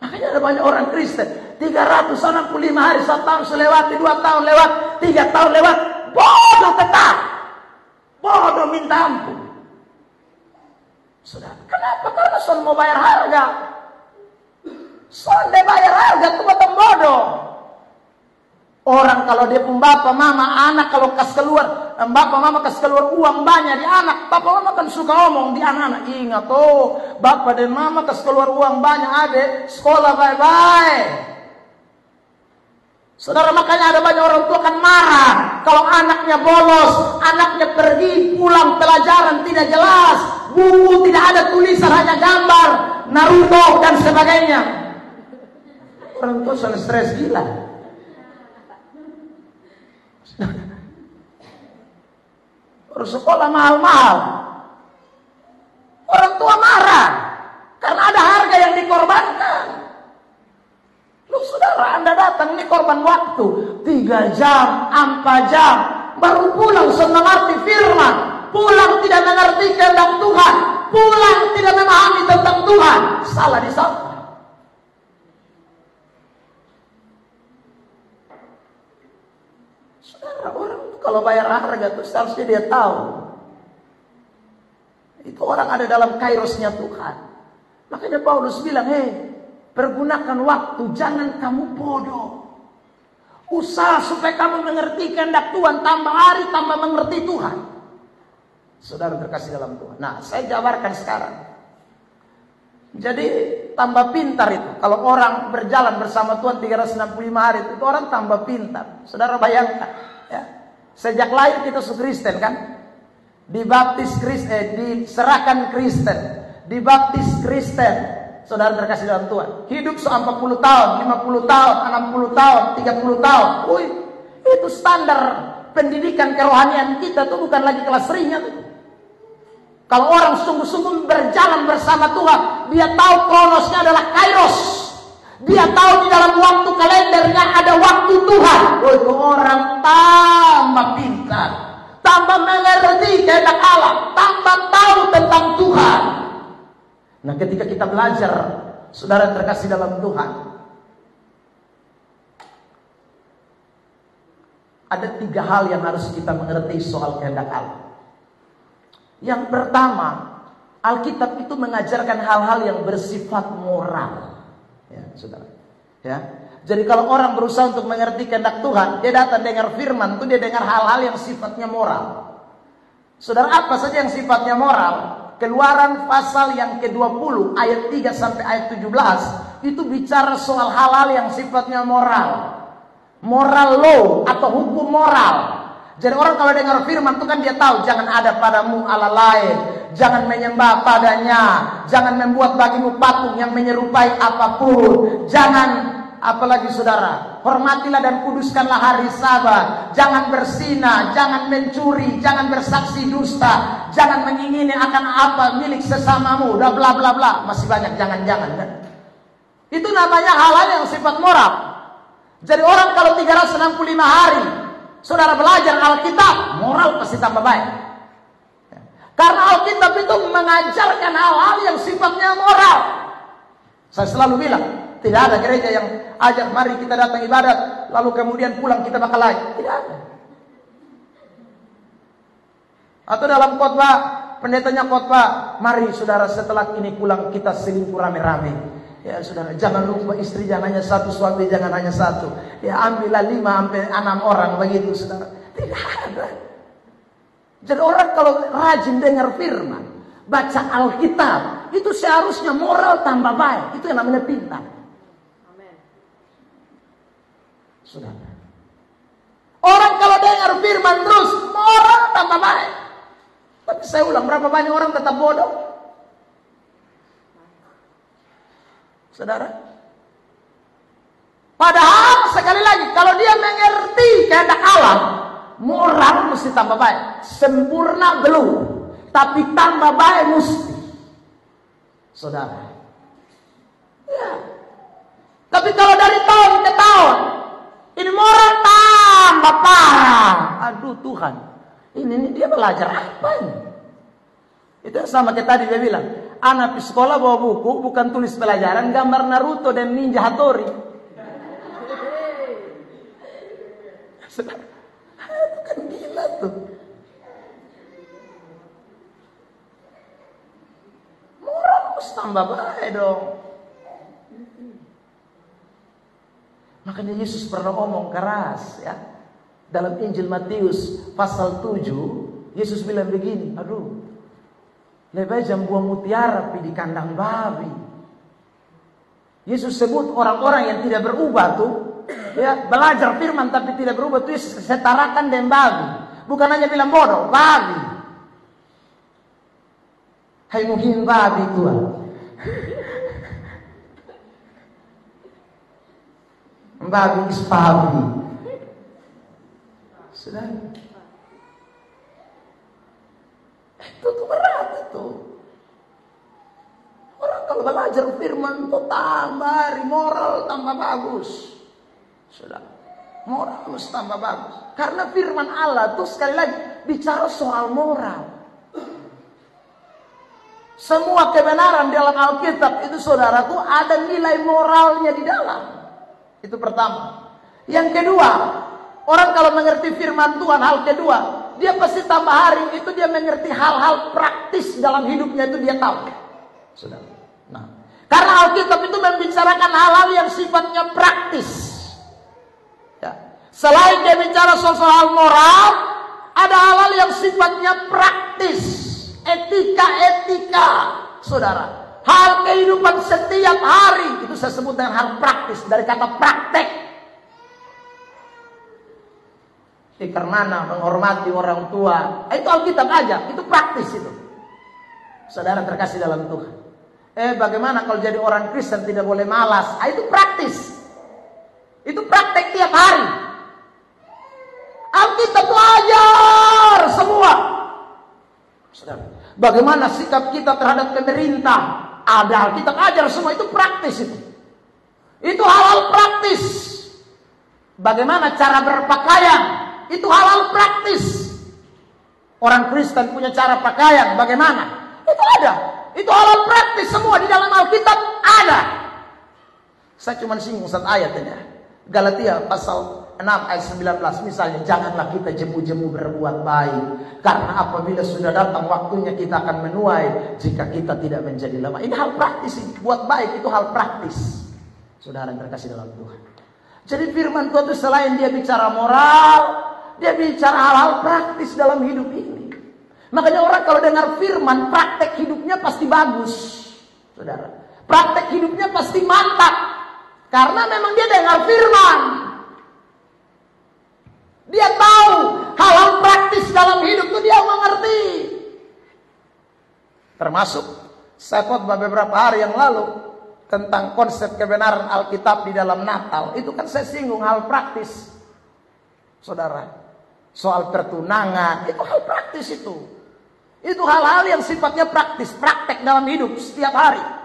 Makanya ada banyak orang Kristen 365 hari, 1 tahun selewati, 2 tahun lewat, 3 tahun lewat, bodoh tetap, bodoh minta ampun. Saudara, kenapa? Karena son mau bayar harga. Son dia bayar harga tuh buat bodoh. Orang kalau dia pun bapak mama, anak kalau kas keluar, bapak mama kas keluar uang banyak di anak, bapak mama kan suka omong di anak-anak, ingat tuh, bapak dan mama kas keluar uang banyak, adek sekolah bye-bye. Saudara, makanya ada banyak orang tua kan marah kalau anaknya bolos, anaknya pergi pulang pelajaran tidak jelas, buku tidak ada tulisan, hanya gambar Naruto dan sebagainya. Orang tua sudah stres gila. Harus sekolah mahal-mahal. Orang tua marah karena ada harga yang dikorbankan. Lu saudara, Anda datang ini korban waktu 3 jam, 4 jam, baru pulang mengerti firman, pulang tidak mengerti kehendak Tuhan, pulang tidak memahami tentang Tuhan, salah di sana. Saudara, orang kalau bayar harga itu seharusnya dia tahu itu orang ada dalam kairosnya Tuhan. Makanya Paulus bilang, pergunakan waktu, jangan kamu bodoh. Usaha supaya kamu mengerti kehendak Tuhan, tambah hari tambah mengerti Tuhan. Saudara terkasih dalam Tuhan. Nah, saya jabarkan sekarang. Jadi tambah pintar itu. Kalau orang berjalan bersama Tuhan 365 hari itu orang tambah pintar. Saudara bayangkan, ya. Sejak lahir kita Kristen kan? Dibaptis Kristen, diserahkan Kristen, dibaptis Kristen. Saudara terkasih dalam Tuhan, hidup 40 tahun, 50 tahun, 60 tahun, 30 tahun. Itu standar pendidikan kerohanian kita tuh bukan lagi kelas ringan. Kalau orang sungguh-sungguh berjalan bersama Tuhan, dia tahu kronosnya adalah kairos. Dia tahu di dalam waktu kalendernya ada waktu Tuhan. Itu orang tambah pintar, tambah mengerti kehendak Allah, tambah tahu tentang Tuhan. Nah, ketika kita belajar, saudara terkasih dalam Tuhan, ada 3 hal yang harus kita mengerti soal kehendak Allah. Yang pertama, Alkitab itu mengajarkan hal-hal yang bersifat moral. Ya, saudara. Ya. Jadi kalau orang berusaha untuk mengerti kehendak Tuhan, dia datang dengar firman, itu dia dengar hal-hal yang sifatnya moral. Saudara, apa saja yang sifatnya moral? Keluaran pasal yang ke-20 ayat 3 sampai ayat 17 itu bicara soal hal-hal yang sifatnya moral. Moral law atau hukum moral. Jadi orang kalau dengar firman itu kan dia tahu jangan ada padamu Allah lain, jangan menyembah padanya, jangan membuat bagimu patung yang menyerupai apapun, jangan apalagi saudara, hormatilah dan kuduskanlah hari Sabat, jangan berzina, jangan mencuri, jangan bersaksi dusta, jangan mengingini akan apa milik sesamamu, bla bla bla bla, masih banyak jangan-jangan kan? Itu namanya hal-hal yang sifat moral. Jadi orang kalau 365 hari saudara belajar Alkitab, moral pasti tambah baik. Karena Alkitab itu mengajarkan hal-hal yang sifatnya moral. Saya selalu bilang, tidak ada gereja yang ajak mari kita datang ibadat, lalu kemudian pulang kita bakal lagi. Tidak ada. Atau dalam khotbah, pendetanya khotbah, mari saudara setelah ini pulang kita selingkuh rame-rame. Ya saudara, jangan lupa istri jangan hanya satu, suami jangan hanya satu. Ya ambillah 5 sampai 6 orang begitu saudara. Tidak ada. Jadi orang kalau rajin dengar firman, baca Alkitab, itu seharusnya moral tambah baik. Itu yang namanya pintar. Amin. Saudara. Orang kalau dengar firman terus, moral tambah baik. Tapi saya ulang, berapa banyak orang tetap bodoh? Saudara. Padahal sekali lagi, kalau dia mengerti kehendak Allah, moral mesti tambah baik. Sempurna belum, tapi tambah baik mesti. Saudara. Ya. Tapi kalau dari tahun ke tahun, ini moral tambah parah. Aduh Tuhan, ini dia belajar apa ini? Itu sama kayak tadi dia bilang, anak di sekolah bawa buku, bukan tulis pelajaran, gambar Naruto dan Ninja Hattori. Saudara, itu kan gila tuh. Moral harus tambah baik dong. Makanya Yesus pernah ngomong keras ya. Dalam Injil Matius pasal 7, Yesus bilang begini, aduh, lebih baik jam buah mutiara pi di kandang babi. Yesus sebut orang-orang yang tidak berubah tuh, ya, belajar firman tapi tidak berubah tuh Yesus setarakan dengan babi. Bukan hanya bilang bodoh, babi. Hai mungkin babi Tuhan. Babi is babi. Sudah. Itu tuh berat itu. Orang kalau belajar firman tuh tambah moral tambah bagus. Sudah. Moral harus tambah bagus. Karena firman Allah tuh sekali lagi bicara soal moral. Semua kebenaran dalam Alkitab itu saudara tuh ada nilai moralnya di dalam. Itu pertama. Yang kedua, orang kalau mengerti firman Tuhan, hal kedua, dia pasti tambah hari itu dia mengerti hal-hal praktis dalam hidupnya itu dia tahu. Sudah. Nah, karena Alkitab itu membicarakan hal-hal yang sifatnya praktis. Ya. Selain dia bicara soal moral, ada hal-hal yang sifatnya praktis, etika, saudara. Hal kehidupan setiap hari itu saya sebut dengan hal praktis dari kata praktek. Karena menghormati orang tua, itu Alkitab aja, itu praktis itu. Saudara terkasih dalam Tuhan. Bagaimana kalau jadi orang Kristen tidak boleh malas? Itu praktis. Itu praktek tiap hari. Alkitab belajar semua. Saudara, bagaimana sikap kita terhadap pemerintah? Ada Alkitab ajar semua, itu praktis itu. Itu hal-hal praktis. Bagaimana cara berpakaian? Itu hal-hal praktis. Orang Kristen punya cara pakaian, bagaimana? Itu ada. Itu hal-hal praktis semua di dalam Alkitab ada. Saya cuma singgung satu ayat aja. Galatia pasal 6 ayat 19 misalnya, janganlah kita jemu-jemu berbuat baik, karena apabila sudah datang waktunya kita akan menuai jika kita tidak menjadi lemah. Ini hal praktis, buat baik itu hal praktis. Saudara yang terkasih dalam Tuhan. Jadi firman Tuhan itu selain dia bicara moral, dia bicara hal-hal praktis dalam hidup ini. Makanya orang kalau dengar firman, praktek hidupnya pasti bagus. Saudara, praktek hidupnya pasti mantap. Karena memang dia dengar firman. Dia tahu hal-hal praktis dalam hidup itu dia mengerti. Termasuk saya khotbah beberapa hari yang lalu tentang konsep kebenaran Alkitab di dalam Natal. Itu kan saya singgung hal praktis. Saudara, soal pertunangan, itu hal praktis itu. Itu hal-hal yang sifatnya praktis, praktek dalam hidup setiap hari.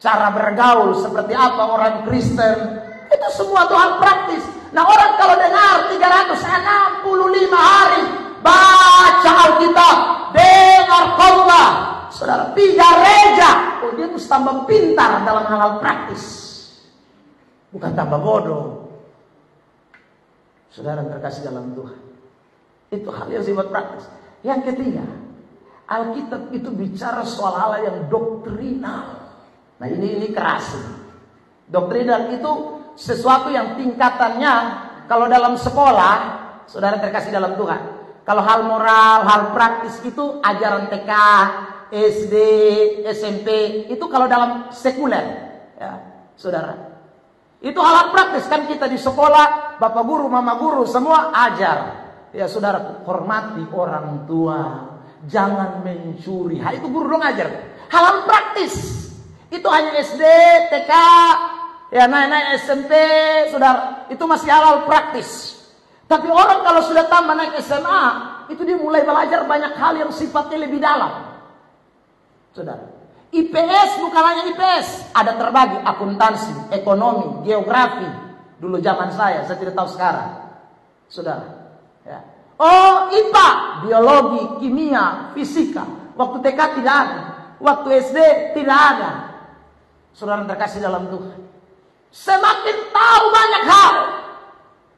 Cara bergaul seperti apa orang Kristen, itu semua itu hal praktis. Nah orang kalau dengar 365 hari baca Alkitab, dengar khotbah, saudara, pi gereja. Oh, dia mesti tambah pintar dalam hal-hal praktis, bukan tambah bodoh. Saudara terkasih dalam Tuhan, itu hal yang sifat praktis. Yang ketiga, Alkitab itu bicara soal hal yang doktrinal. Nah ini keras. Doktrinal itu sesuatu yang tingkatannya, kalau dalam sekolah, saudara terkasih dalam Tuhan, kalau hal moral, hal praktis itu ajaran TK, SD, SMP, itu kalau dalam sekuler, ya, saudara. Itu hal praktis kan, kita di sekolah, bapak guru, mama guru, semua ajar. Ya saudara, hormati orang tua, jangan mencuri. Itu guru dong ajar. Hal praktis. Itu hanya SD, TK, ya naik SMP, saudara. Itu masih hal praktis. Tapi orang kalau sudah tambah naik SMA, itu dia mulai belajar banyak hal yang sifatnya lebih dalam. Saudara, IPS bukan hanya IPS, ada terbagi akuntansi, ekonomi, geografi. Dulu zaman saya tidak tahu sekarang. Saudara, ya. Oh, IPA, biologi, kimia, fisika. Waktu TK tidak ada, waktu SD tidak ada. Saudara terkasih dalam Tuhan, semakin tahu banyak hal,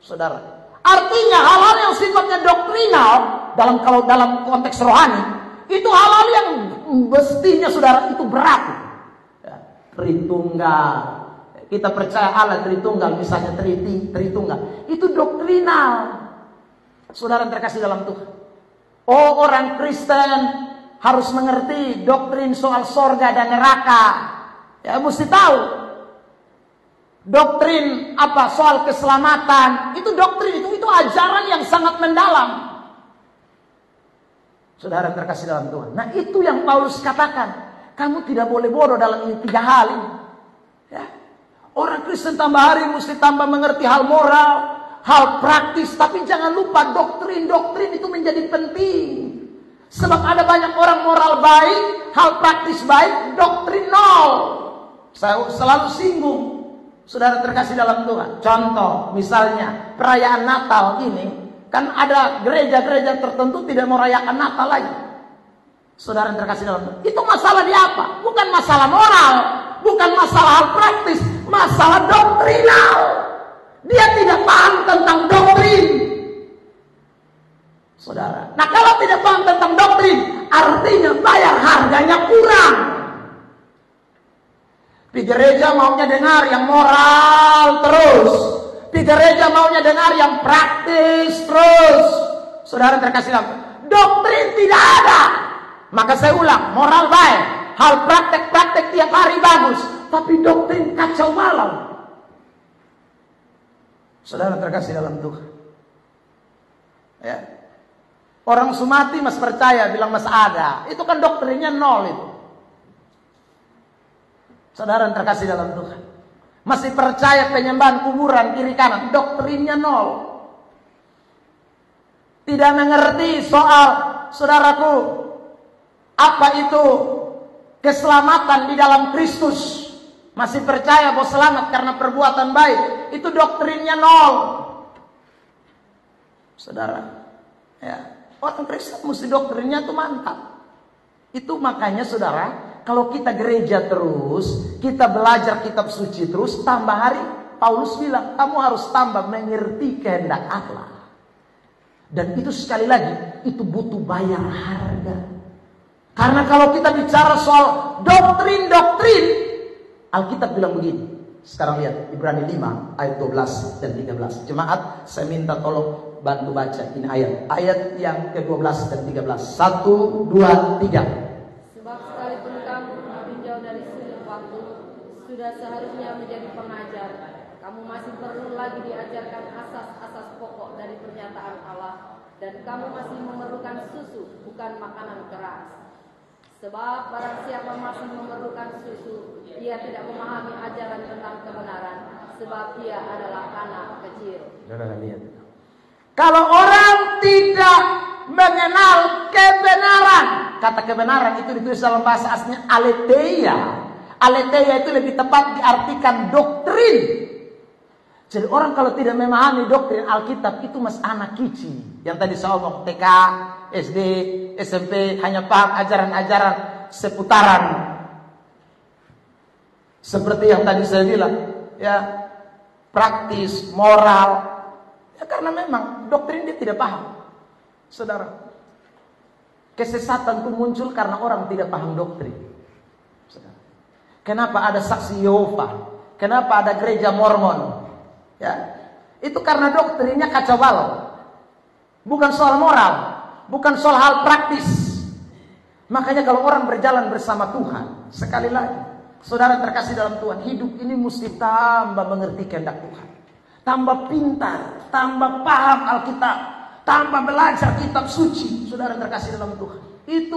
saudara. Artinya hal-hal yang sifatnya doktrinal kalau dalam konteks rohani itu hal-hal yang mestinya saudara itu berlaku. Ya, Tritunggal, kita percaya Allah Tritunggal, misalnya Tritunggal, itu doktrinal. Saudara terkasih dalam Tuhan. Oh, orang Kristen harus mengerti doktrin soal sorga dan neraka. Ya, mesti tahu. Doktrin apa soal keselamatan, itu doktrin, itu ajaran yang sangat mendalam. Saudara terkasih dalam Tuhan. Nah, itu yang Paulus katakan, kamu tidak boleh bodoh dalam ini 3 hal ini. Ya. Orang Kristen tambah hari mesti tambah mengerti hal moral, hal praktis, tapi jangan lupa doktrin itu menjadi penting. Sebab ada banyak orang moral baik, hal praktis baik, doktrin nol. Saya selalu singgung. Saudara terkasih dalam Tuhan. Contoh, misalnya perayaan Natal ini, kan ada gereja-gereja tertentu tidak mau rayakan Natal lagi. Saudara terkasih dalam Tuhan. Itu masalah di apa? Bukan masalah moral, bukan masalah hal praktis, masalah doktrinal. Dia tidak paham tentang doktrin. Saudara. Nah, kalau tidak paham tentang doktrin, artinya bayar harganya kurang. Di gereja maunya dengar yang moral terus. Di gereja maunya dengar yang praktis terus. Saudara terkasih dalam doktrin tidak ada. Maka saya ulang, moral baik, hal praktek-praktek tiap hari bagus, tapi doktrin kacau balau. Saudara terkasih dalam Tuhan. Ya. Orang Sumati mas percaya, bilang mas ada. Itu kan doktrinnya nol itu. Saudara terkasih dalam Tuhan, masih percaya penyembahan kuburan kiri kanan, doktrinnya nol. Tidak mengerti soal, saudaraku, apa itu keselamatan di dalam Kristus. Masih percaya bahwa selamat karena perbuatan baik, itu doktrinnya nol. Saudara, ya, orang Kristen mesti doktrinnya itu mantap. Itu makanya saudara, kalau kita gereja terus, kita belajar kitab suci terus, tambah hari, Paulus bilang, kamu harus tambah mengerti kehendak Allah. Dan itu sekali lagi, itu butuh bayar harga. Karena kalau kita bicara soal doktrin-doktrin, Alkitab bilang begini. Sekarang lihat, Ibrani 5 ayat 12 dan 13. Jemaat, saya minta tolong bantu baca ini ayat. Ayat yang ke-12 dan 13. 1, 2, 3. Sudah seharusnya menjadi pengajar. Kamu masih perlu lagi diajarkan asas-asas pokok dari pernyataan Allah, dan kamu masih memerlukan susu, bukan makanan keras. Sebab barang siapa masih memerlukan susu, dia tidak memahami ajaran tentang kebenaran, sebab dia adalah anak kecil. Kalau orang tidak mengenal kebenaran, kata kebenaran itu ditulis dalam bahasa aslinya aletheia. Aletheia itu lebih tepat diartikan doktrin. Jadi orang kalau tidak memahami doktrin Alkitab itu mas anak kecil. Yang tadi saya omong TK, SD, SMP hanya paham ajaran-ajaran seputaran. Seperti yang tadi saya bilang, ya, praktis, moral. Ya, karena memang doktrin dia tidak paham. Saudara, kesesatan itu muncul karena orang tidak paham doktrin. Saudara, kenapa ada saksi Yehova? Kenapa ada gereja Mormon? Ya, itu karena doktrinnya kacau balau. Bukan soal moral, bukan soal hal praktis. Makanya kalau orang berjalan bersama Tuhan, sekali lagi, saudara terkasih dalam Tuhan, hidup ini mesti tambah mengerti kehendak Tuhan, tambah pintar, tambah paham Alkitab, tambah belajar kitab suci. Saudara terkasih dalam Tuhan, itu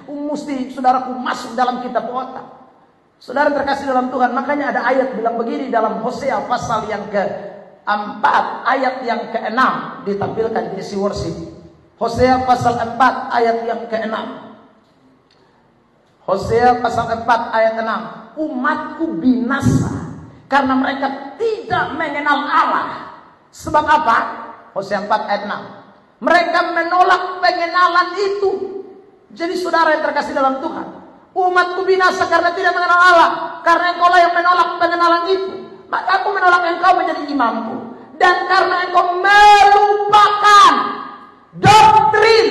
mesti saudaraku masuk dalam kitab otak. Saudara terkasih dalam Tuhan, makanya ada ayat bilang begini dalam Hosea pasal yang ke-4 ayat yang ke-6 ditampilkan di isi worship. Hosea pasal 4 ayat yang ke-6. Hosea pasal 4 ayat 6. Umatku binasa karena mereka tidak mengenal Allah. Sebab apa? Hosea 4 ayat 6. Mereka menolak pengenalan itu. Jadi saudara yang terkasih dalam Tuhan, umatku binasa karena tidak mengenal Allah. Karena engkau lah yang menolak pengenalan itu, maka aku menolak engkau menjadi imamku. Dan karena engkau melupakan doktrin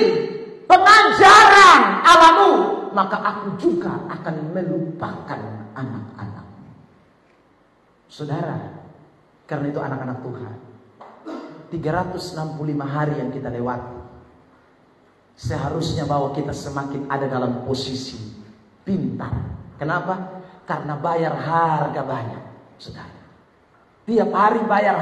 pengajaran Allahmu, maka aku juga akan melupakan anak-anakmu. Saudara, karena itu anak-anak Tuhan, 365 hari yang kita lewati, seharusnya bahwa kita semakin ada dalam posisi pintar. Kenapa? Karena bayar harga banyak, saudara. Tiap hari bayar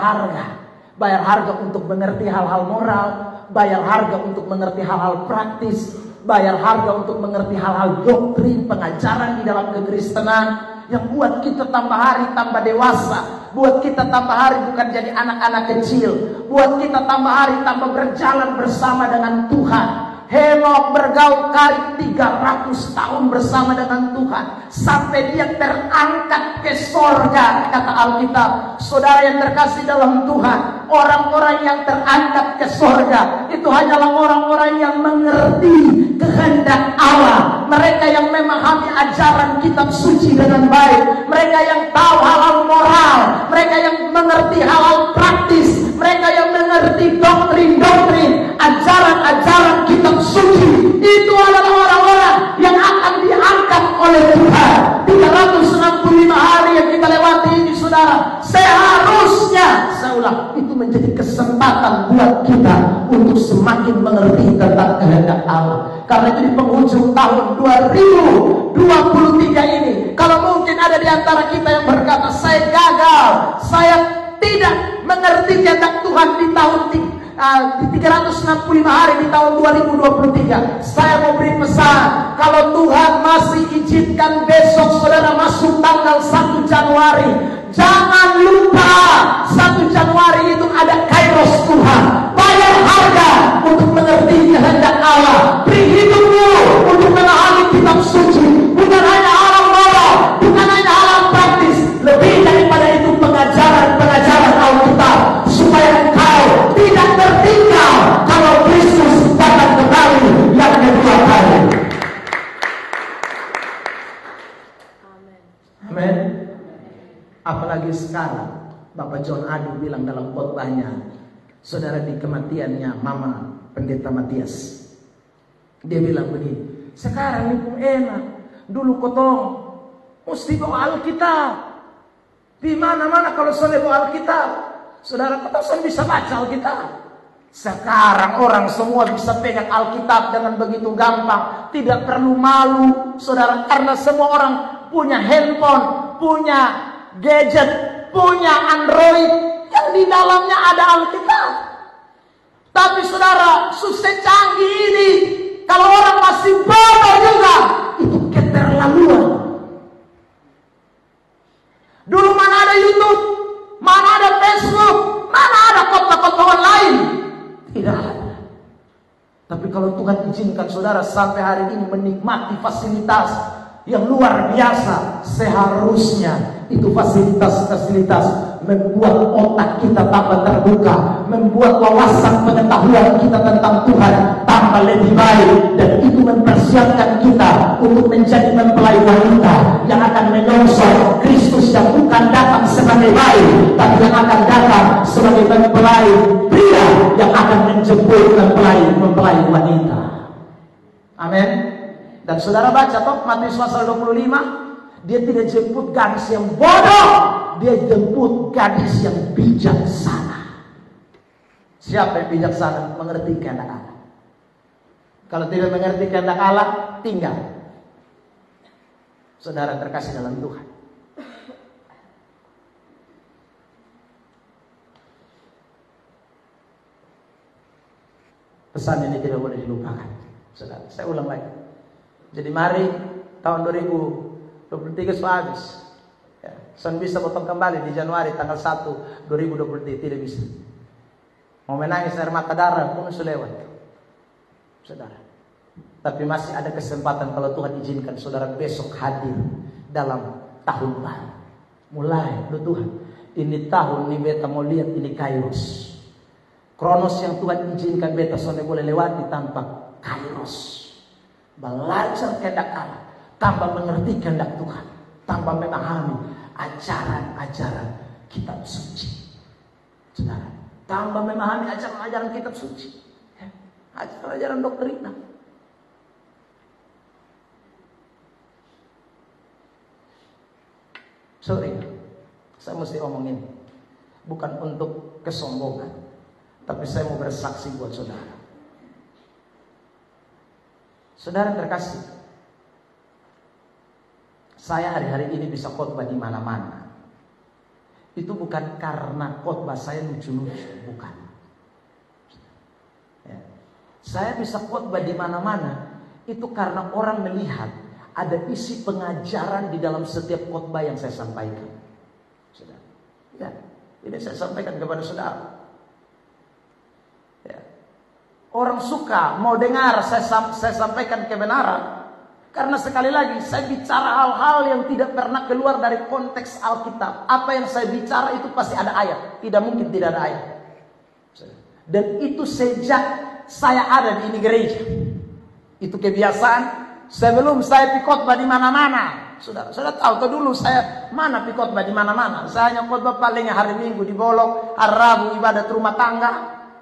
harga untuk mengerti hal-hal moral, bayar harga untuk mengerti hal-hal praktis, bayar harga untuk mengerti hal-hal doktrin, pengajaran di dalam kekristenan yang buat kita tambah hari tambah dewasa, buat kita tambah hari bukan jadi anak-anak kecil, buat kita tambah hari tambah berjalan bersama dengan Tuhan. Henok bergaul kali 300 tahun bersama dengan Tuhan sampai dia terangkat ke sorga, kata Alkitab. Saudara yang terkasih dalam Tuhan, orang-orang yang terangkat ke sorga itu hanyalah orang-orang yang mengerti kehendak Allah. Mereka yang memahami ajaran kitab suci dengan baik, mereka yang tahu hal-hal moral, mereka yang mengerti hal-hal praktis, mereka yang mengerti doktrin-doktrin, ajaran-ajaran kitab suci. Itu adalah orang-orang yang akan diangkat oleh Tuhan. 365 hari yang kita lewati ini, saudara, seharusnya, saya ulang, itu menjadi kesempatan buat kita untuk semakin mengerti tentang kehendak Allah. Karena itu di penghujung tahun 2023 ini, kalau mungkin ada di antara kita yang berkata, saya gagal, saya tidak mengerti kehendak Tuhan di tahun di 365 hari di tahun 2023. Saya mau beri pesan, kalau Tuhan masih izinkan besok saudara masuk tanggal 1 Januari, jangan lupa 1 Januari itu ada kairos Tuhan. Bayar harga untuk mengerti kehendak Allah. Beri hidupmu untuk memahami kitab suci, bukan hanya alam moral, bukan hanya alam praktis, lebih daripada itu pengajaran Alkitab, supaya engkau tidak tertinggal kalau Kristus datang kembali yang kedua kali. Amin. Apalagi sekarang Bapak John Adu bilang dalam khotbahnya, saudara, di kematiannya Mama Pendeta Matias, dia bilang begini, sekarang ini pun enak, dulu kotong mesti bawa Alkitab. Di mana-mana kalau sudah bawa Alkitab, saudara, kotong bisa baca Alkitab. Sekarang orang semua bisa pegang Alkitab dengan begitu gampang, tidak perlu malu, saudara, karena semua orang punya handphone, punya gadget, punya Android yang di dalamnya ada Alkitab. Tapi saudara, sukses canggih ini, kalau orang masih bodoh juga, itu keterlaluan. Dulu mana ada YouTube, mana ada Facebook, mana ada kota-kota lain? Tidak ada. Tapi kalau Tuhan izinkan saudara sampai hari ini menikmati fasilitas yang luar biasa, seharusnya itu fasilitas-fasilitas membuat otak kita tambah terbuka, membuat wawasan pengetahuan kita tentang Tuhan tambah tambah lebih baik, dan itu mempersiapkan kita untuk menjadi mempelai wanita yang akan menyongsong Kristus yang bukan datang sebagai bayi, tapi yang akan datang sebagai mempelai pria yang akan menjemput mempelai wanita. Amin. Dan saudara baca toh Matius pasal 25, dia tidak jemput gadis yang bodoh, dia jemput gadis yang bijaksana. Siapa yang bijaksana? Mengerti kehendak Allah. Kalau tidak mengerti kehendak Allah, tinggal. Saudara terkasih dalam Tuhan, pesan ini tidak boleh dilupakan. Saudara, saya ulang lagi. Jadi mari tahun 2023 sudah habis. Ya, saya bisa potong kembali di Januari tanggal 1 2023, tidak bisa. Mau menangis air mata darah pun sudah lewat, saudara. Tapi masih ada kesempatan kalau Tuhan izinkan saudara besok hadir dalam tahun baru. Mulai, Tuhan, ini tahun ini beta mau lihat ini Kairos. Kronos yang Tuhan izinkan beta sonde boleh lewati tanpa Kairos. Belajar kehendak Allah, tambah mengerti kehendak Tuhan, tambah memahami ajaran-ajaran kitab suci. Saudara, tambah memahami ajaran-ajaran kitab suci, ajaran-ajaran doktrina. Sorry, saya mesti omong ini bukan untuk kesombongan, tapi saya mau bersaksi buat saudara. Saudara terkasih, saya hari-hari ini bisa khotbah di mana-mana. Itu bukan karena khotbah saya lucu-lucu, bukan. Ya. Saya bisa khotbah di mana-mana itu karena orang melihat ada isi pengajaran di dalam setiap khotbah yang saya sampaikan. Saudara, ya, ini saya sampaikan kepada saudara. Ya. Orang suka mau dengar saya sampaikan kebenaran, karena sekali lagi saya bicara hal-hal yang tidak pernah keluar dari konteks Alkitab. Apa yang saya bicara itu pasti ada ayat, tidak mungkin tidak ada ayat. Dan itu sejak saya ada di ini gereja. Itu kebiasaan. Sebelum saya khotbah di mana-mana, sudah tahu dulu saya mana khotbah di mana-mana. Saya hanya khotbah paling hari Minggu di Bolok, hari Rabu ibadat rumah tangga,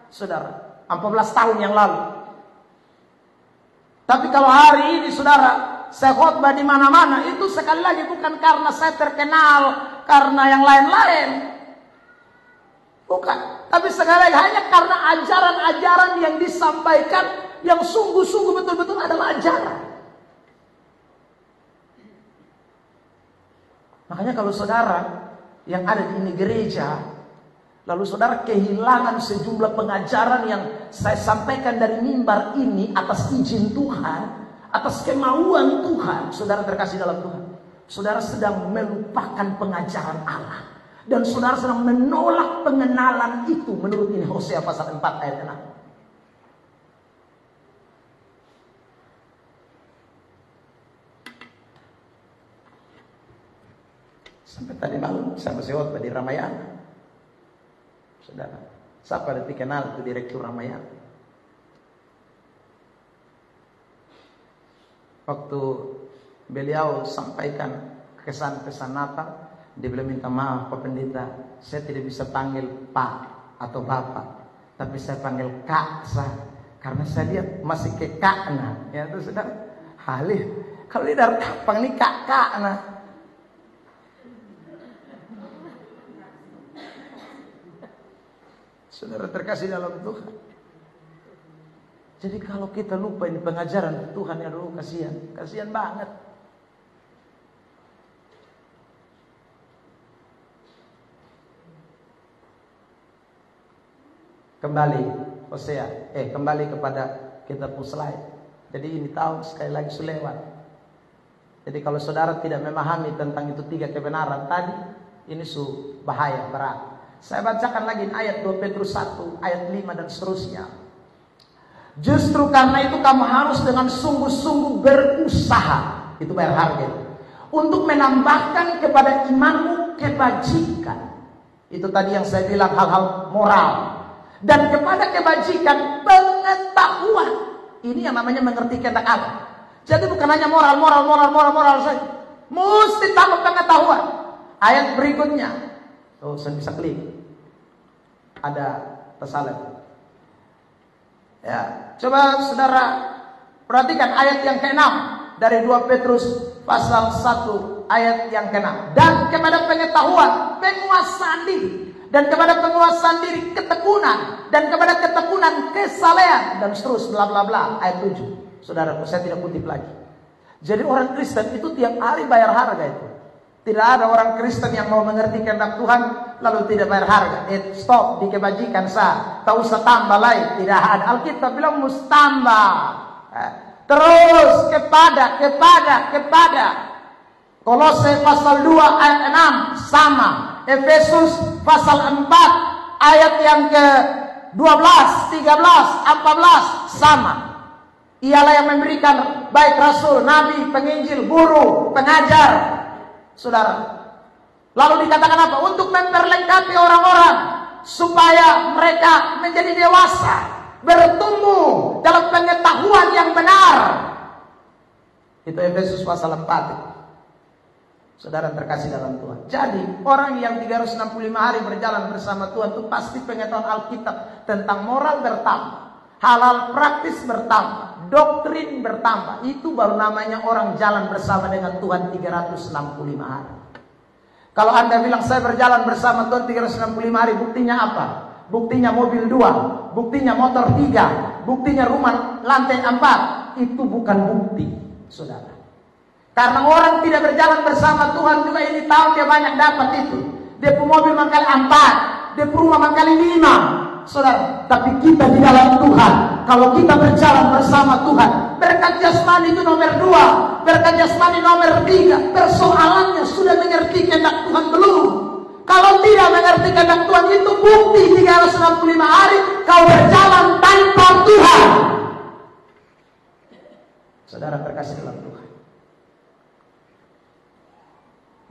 saudara, 14 tahun yang lalu. Tapi kalau hari ini, saudara, saya khotbah di mana-mana, itu sekali lagi bukan karena saya terkenal, karena yang lain-lain, bukan. Tapi sekali lagi hanya karena ajaran-ajaran yang disampaikan, yang sungguh-sungguh betul-betul adalah ajaran. Makanya kalau saudara yang ada di ini gereja, lalu saudara kehilangan sejumlah pengajaran yang saya sampaikan dari mimbar ini atas izin Tuhan, atas kemauan Tuhan, saudara terkasih dalam Tuhan, saudara sedang melupakan pengajaran Allah, dan saudara sedang menolak pengenalan itu menurut ini Hosea pasal 4 ayat 6. Sampai tadi malam saya masih khotbah di Ramayana. Saudara, siapa yang dikenal itu direktur Ramayana? Waktu beliau sampaikan kesan-kesan Natal, dia bilang minta maaf Pak Pendeta, saya tidak bisa panggil Pak atau Bapak, tapi saya panggil Kak saya, karena saya lihat masih ke Kak nah. Ya itu saudara, halih kalau dia dari kapang nih Kak nah. Saudara terkasih dalam Tuhan. Jadi kalau kita lupa ini pengajaran Tuhan, ya aduh kasihan banget. Kembali Hosea, kembali kepada kitab slide. Jadi ini tahun sekali lagi sudah lewat. Jadi kalau saudara tidak memahami tentang itu 3 kebenaran tadi, ini bahaya berat. Saya bacakan lagi ayat 2 Petrus 1 ayat 5 dan seterusnya. Justru karena itu kamu harus dengan sungguh-sungguh berusaha, itu bayar harga, untuk menambahkan kepada imanmu kebajikan. Itu tadi yang saya bilang hal-hal moral. Dan kepada kebajikan pengetahuan. Ini yang namanya mengerti kehendak Allah. Jadi bukan hanya moral saja. Mesti tambah pengetahuan. Ayat berikutnya. Oh, saya bisa klik. Ada pesalan. Ya, coba saudara perhatikan ayat yang ke-6 dari 2 Petrus pasal 1 ayat yang ke-6. Dan kepada pengetahuan, penguasaan diri, dan kepada penguasaan diri ketekunan, dan kepada ketekunan kesalehan, dan seterus bla bla bla. Ayat 7. Saudaraku, saya tidak kutip lagi. Jadi orang Kristen itu tiap hari bayar harga itu. Tidak ada orang Kristen yang mau mengerti kehendak Tuhan lalu tidak bayar harga. Stop di kebajikan sah. Tak usah tambah lain. Tidak ada. Alkitab bilang mesti tambah. Terus kepada. Kolose pasal 2 ayat 6 sama. Efesus pasal 4 ayat yang ke 12, 13, 14 sama. Ialah yang memberikan baik rasul, nabi, penginjil, guru, pengajar. Saudara. Lalu dikatakan apa? Untuk memperlengkapi orang-orang supaya mereka menjadi dewasa, bertumbuh dalam pengetahuan yang benar. Itu Efesus pasal 4. Saudara terkasih dalam Tuhan. Jadi orang yang 365 hari berjalan bersama Tuhan itu pasti pengetahuan Alkitab tentang moral bertambah, halal praktis bertambah, doktrin bertambah. Itu baru namanya orang jalan bersama dengan Tuhan 365 hari. Kalau Anda bilang saya berjalan bersama Tuhan 365 hari, buktinya apa? Buktinya mobil 2, buktinya motor 3, buktinya rumah lantai 4. Itu bukan bukti, saudara. Karena orang tidak berjalan bersama Tuhan juga ini tahu dia banyak dapat itu. Dia punya mobil mangkali 4, dia punya rumah mangkali 5. Saudara, tapi kita di dalam Tuhan, kalau kita berjalan bersama Tuhan, berkat jasmani itu nomor 2, berkat jasmani nomor 3. Persoalannya sudah mengerti kehendak Tuhan belum? Kalau tidak mengerti kehendak Tuhan, itu bukti 365 hari kau berjalan tanpa Tuhan. Saudara terkasih dalam Tuhan.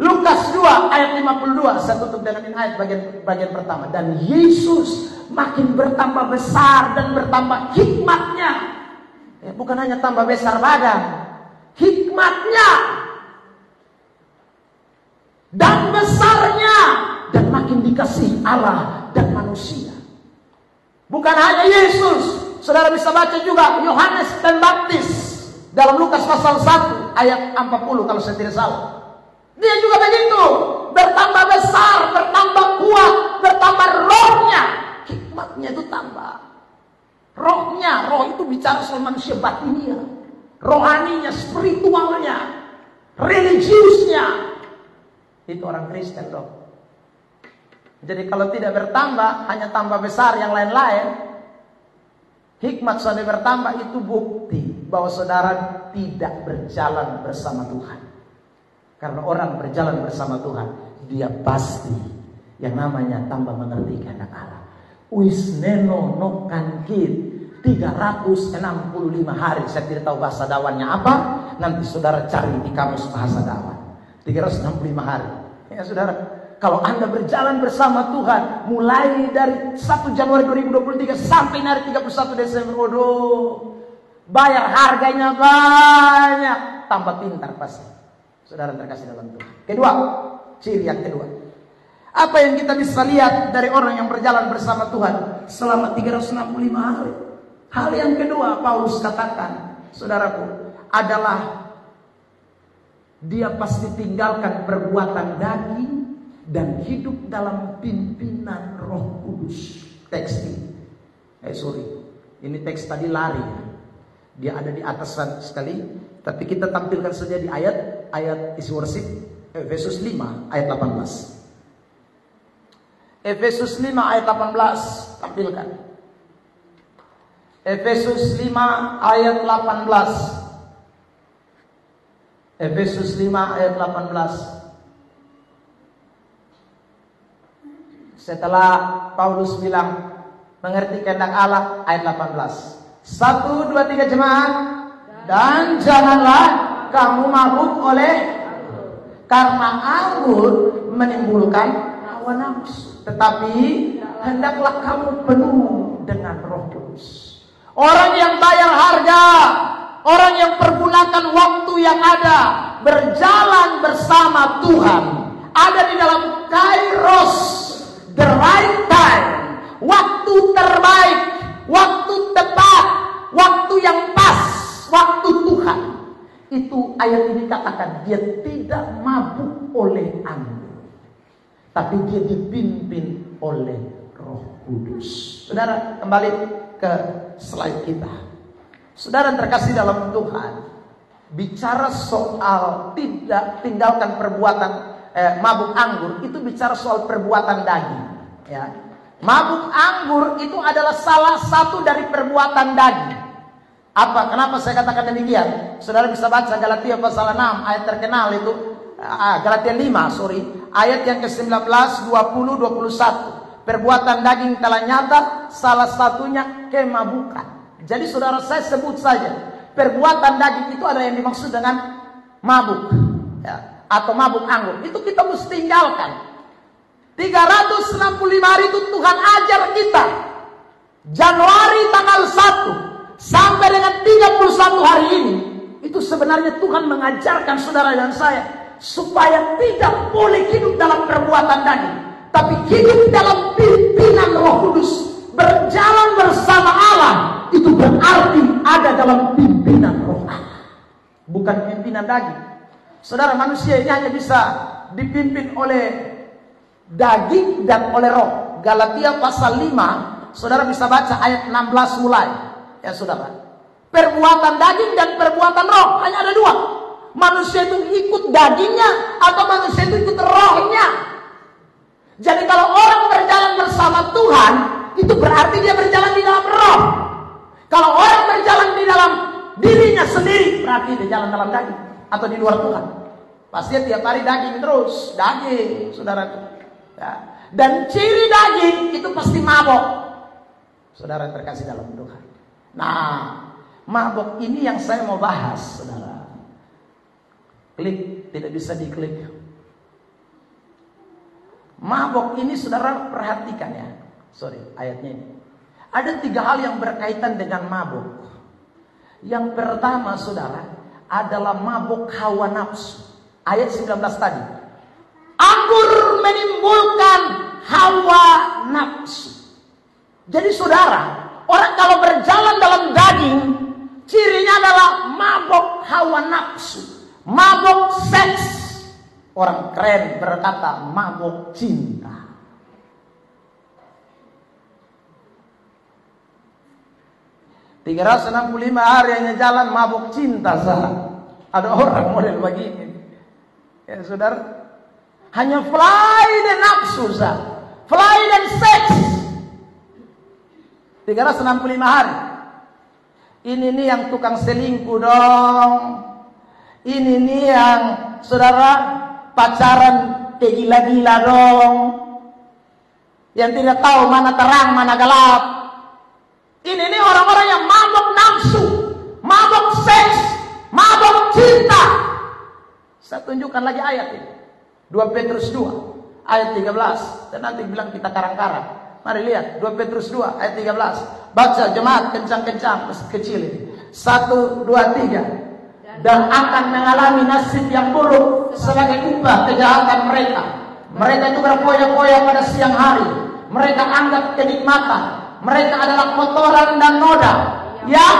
Lukas 2 ayat 52, saya tutup dengan ini ayat bagian pertama. Dan Yesus makin bertambah besar dan bertambah hikmatnya. Bukan hanya tambah besar badan, hikmatnya dan besarnya, dan makin dikasihi Allah dan manusia. Bukan hanya Yesus, saudara bisa baca juga Yohanes Pembaptis dalam Lukas pasal 1 ayat 40 kalau saya tidak salah. Dia juga begitu, bertambah besar, bertambah kuat, bertambah rohnya. Hikmatnya itu tambah. Rohnya, roh itu bicara soal manusia batinnya, rohaninya, spiritualnya, religiusnya. Itu orang Kristen dong. Jadi kalau tidak bertambah, hanya tambah besar yang lain-lain, hikmat sudah bertambah, itu bukti bahwa saudara tidak berjalan bersama Tuhan. Karena orang berjalan bersama Tuhan, dia pasti yang namanya tambah mengerti kehendak Allah. Wisneno no kankit 365 hari. Saya tidak tahu bahasa dawannya apa. Nanti saudara cari di kamus bahasa dawan. 365 hari. Ya saudara, kalau Anda berjalan bersama Tuhan mulai dari 1 Januari 2023 sampai hari 31 Desember, bayar harganya banyak, tambah pintar pasti. Saudara terkasih dalam Tuhan. Kedua, ciri yang kedua. Apa yang kita bisa lihat dari orang yang berjalan bersama Tuhan selama 365 hari? Hal yang kedua Paulus katakan, saudaraku, adalah dia pasti tinggalkan perbuatan daging dan hidup dalam pimpinan Roh Kudus. Teks ini. Ini teks tadi lari. Dia ada di atas sekali. Tapi kita tampilkan saja di ayat isi worship Efesus 5 ayat 18. Efesus 5 ayat 18 tampilkan. Efesus 5 ayat 18. Efesus 5 ayat 18. Setelah Paulus bilang mengerti kehendak Allah, ayat 18. 1, 2, 3 jemaat. Dan janganlah kamu mabuk karena anggur menimbulkan hawa nafsu, tetapi hendaklah kamu penuh dengan Roh Kudus. Orang yang bayar harga, orang yang pergunakan waktu yang ada, berjalan bersama Tuhan, ada di dalam kairos, the right time, waktu terbaik, waktu tepat, waktu yang pas, waktu Tuhan. Itu ayat ini katakan dia tidak mabuk oleh anggur, tapi dia dipimpin oleh Roh Kudus. Saudara, kembali ke slide kita. Saudara terkasih dalam Tuhan, bicara soal tidak tinggalkan perbuatan mabuk anggur, itu bicara soal perbuatan daging. Ya, mabuk anggur itu adalah salah satu dari perbuatan daging. Apa? Kenapa saya katakan demikian? Saudara bisa baca Galatia pasal 6 ayat terkenal itu, Galatia 5 ayat yang ke-19, 20, 21. Perbuatan daging telah nyata, salah satunya kemabukan. Jadi saudara, saya sebut saja perbuatan daging itu ada yang dimaksud dengan mabuk, ya, atau mabuk anggur. Itu kita mesti tinggalkan. 365 hari itu Tuhan ajar kita. Januari tanggal 1 sampai dengan 31 hari ini, itu sebenarnya Tuhan mengajarkan saudara dan saya supaya tidak boleh hidup dalam perbuatan daging, tapi hidup dalam pimpinan Roh Kudus, berjalan bersama Allah. Itu berarti ada dalam pimpinan Roh Allah, bukan pimpinan daging. Saudara, manusia ini hanya bisa dipimpin oleh daging dan oleh roh. Galatia pasal 5, saudara bisa baca ayat 16 mulai. Ya saudara, perbuatan daging dan perbuatan roh hanya ada dua. Manusia itu ikut dagingnya atau manusia itu ikut rohnya. Jadi kalau orang berjalan bersama Tuhan, itu berarti dia berjalan di dalam roh. Kalau orang berjalan di dalam dirinya sendiri, berarti dia jalan dalam daging atau di luar Tuhan. Pasti tiap hari daging terus, daging, saudara. Ya. Dan ciri daging itu pasti mabok. Saudara terkasih dalam Tuhan. Nah, mabok ini yang saya mau bahas, saudara. Klik, tidak bisa diklik. Mabok ini saudara perhatikan ya. Sorry, ayatnya ini. Ada 3 hal yang berkaitan dengan mabok. Yang pertama saudara adalah mabok hawa nafsu. Ayat 19 tadi. Anggur menimbulkan hawa nafsu. Jadi saudara, orang kalau berjalan dalam daging, cirinya adalah mabok hawa nafsu, mabok seks. Orang keren berkata mabok cinta. "365 hari hanya jalan mabok cinta sah." Ada orang model begini. Ya saudara, hanya fly dan nafsu sah, fly dan seks. 365 hari. Ini nih yang tukang selingkuh dong. Ini nih yang saudara pacaran kayak gila-gila dong. Yang tidak tahu mana terang mana gelap. Ini nih orang-orang yang mabok nafsu, mabok seks, mabok cinta. Saya tunjukkan lagi ayat ini. 2 Petrus 2 ayat 13. Dan nanti bilang kita karang-karang. Mari lihat 2 Petrus 2 ayat 13. Baca jemaat kencang-kencang kecil ini. 1, 2, 3. Dan akan mengalami nasib yang buruk sebagai upah kejahatan mereka. Mereka itu berfoya-foya pada siang hari. Mereka anggap kenikmatan. Mereka adalah kotoran dan noda yang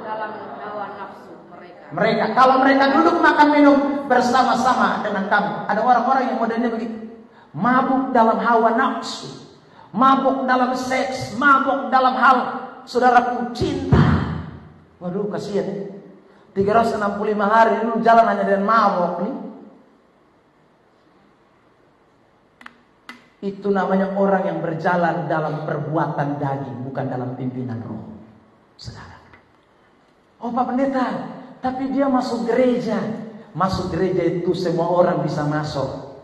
dalam hawa nafsu mereka. Kalau mereka duduk makan minum bersama-sama dengan kamu. Ada orang-orang yang modelnya begitu. Mabuk dalam hawa nafsu, mabuk dalam seks, mabuk dalam hal saudaraku cinta. Waduh, kasihan. 365 hari lu jalan hanya dengan mabuk nih. Itu namanya orang yang berjalan dalam perbuatan daging, bukan dalam pimpinan roh. Saudara. Oh Pak Pendeta, tapi dia masuk gereja. Masuk gereja itu semua orang bisa masuk.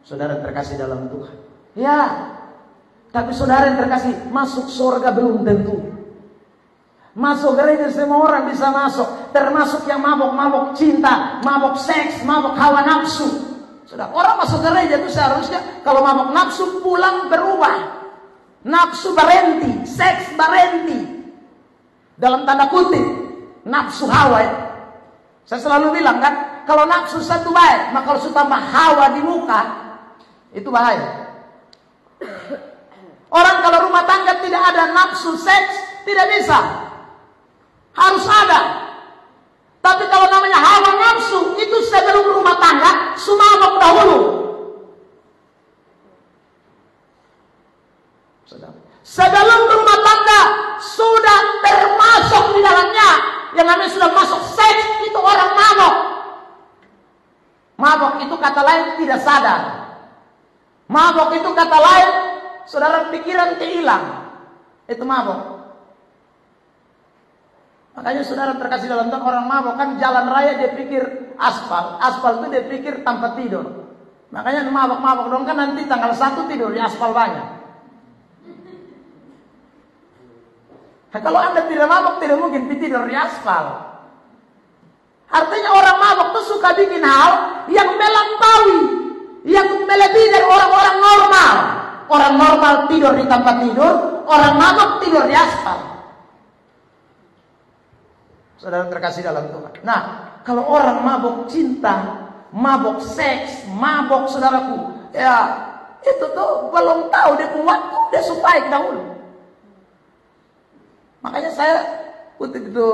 Saudara terkasih dalam Tuhan. Ya, tapi saudara yang terkasih, masuk surga belum tentu. Masuk gereja semua orang bisa masuk. Termasuk yang mabok-mabok cinta, mabok seks, mabok hawa nafsu. Saudara, orang masuk gereja itu seharusnya kalau mabok nafsu pulang berubah. Nafsu berhenti, seks berhenti. dalam tanda kutip nafsu hawa. Saya selalu bilang kan, kalau nafsu satu baik, maka kalau sudah tambah hawa di muka, itu bahaya. Orang kalau rumah tangga tidak ada nafsu seks, tidak bisa. Harus ada. Tapi kalau namanya hawa nafsu, itu sebelum rumah tangga, sumabok dahulu. Sebelum rumah tangga, sudah termasuk di dalamnya. Yang namanya sudah masuk seks, itu orang mabok. Mabok itu kata lain tidak sadar. Mabok itu kata lain, saudara pikiran kehilang. Itu mabok. Makanya saudara terkasih dalam Tuhan, orang mabok kan jalan raya dia pikir aspal. Aspal itu dia pikir tanpa tidur. Makanya mabok-mabok dong kan nanti tanggal 1 tidur di aspal banyak. Nah, kalau Anda tidak mabok tidak mungkin tidur di aspal. Artinya orang mabok itu suka bikin hal yang melampaui, yang melebihi dari orang-orang normal. Orang normal tidur di tempat tidur, orang mabok tidur di aspal. Saudara terkasih dalam Tuhan. Nah, kalau orang mabok cinta, mabok seks, mabok saudaraku, ya itu tuh belum tahu dia waktu dia supaya dahulu. Makanya saya kutip itu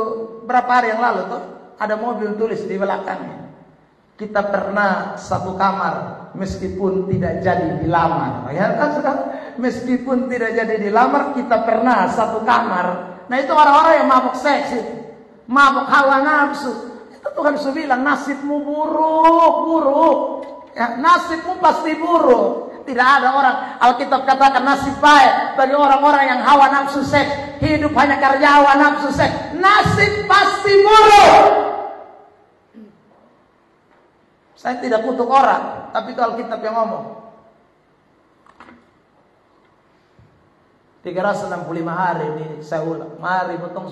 berapa hari yang lalu tuh ada mobil tulis di belakangnya, kita pernah satu kamar meskipun tidak jadi dilamar. Ya kan saudara? Meskipun tidak jadi dilamar, kita pernah satu kamar. Nah itu orang-orang yang mabok seks itu, mabok hawa nafsu. Itu Tuhan sudah bilang nasibmu buruk. Ya, nasibmu pasti buruk. Tidak ada orang, Alkitab katakan nasib baik bagi orang-orang yang hawa nafsu seks. Hidup hanya karena hawa nafsu seks. Nasib pasti buruk. Saya tidak kutuk orang, tapi itu Alkitab yang ngomong. 365 hari ini saya ulang. Mari potong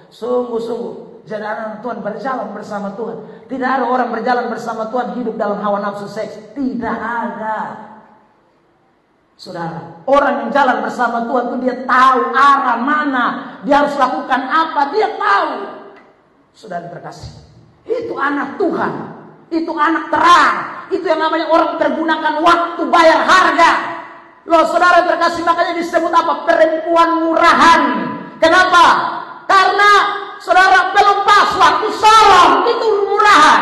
sungguh-sungguh. Jadi anak Tuhan berjalan bersama Tuhan. Tidak ada orang berjalan bersama Tuhan hidup dalam hawa nafsu seks. Tidak ada. Saudara, orang yang jalan bersama Tuhan itu dia tahu arah mana, dia harus lakukan apa, dia tahu. Saudara terkasih, itu anak Tuhan, itu anak terang, itu yang namanya orang tergunakan waktu bayar harga. Loh saudara terkasih, makanya disebut apa? Perempuan murahan. Kenapa? Karena saudara belum pas waktu sorong, itu murahan.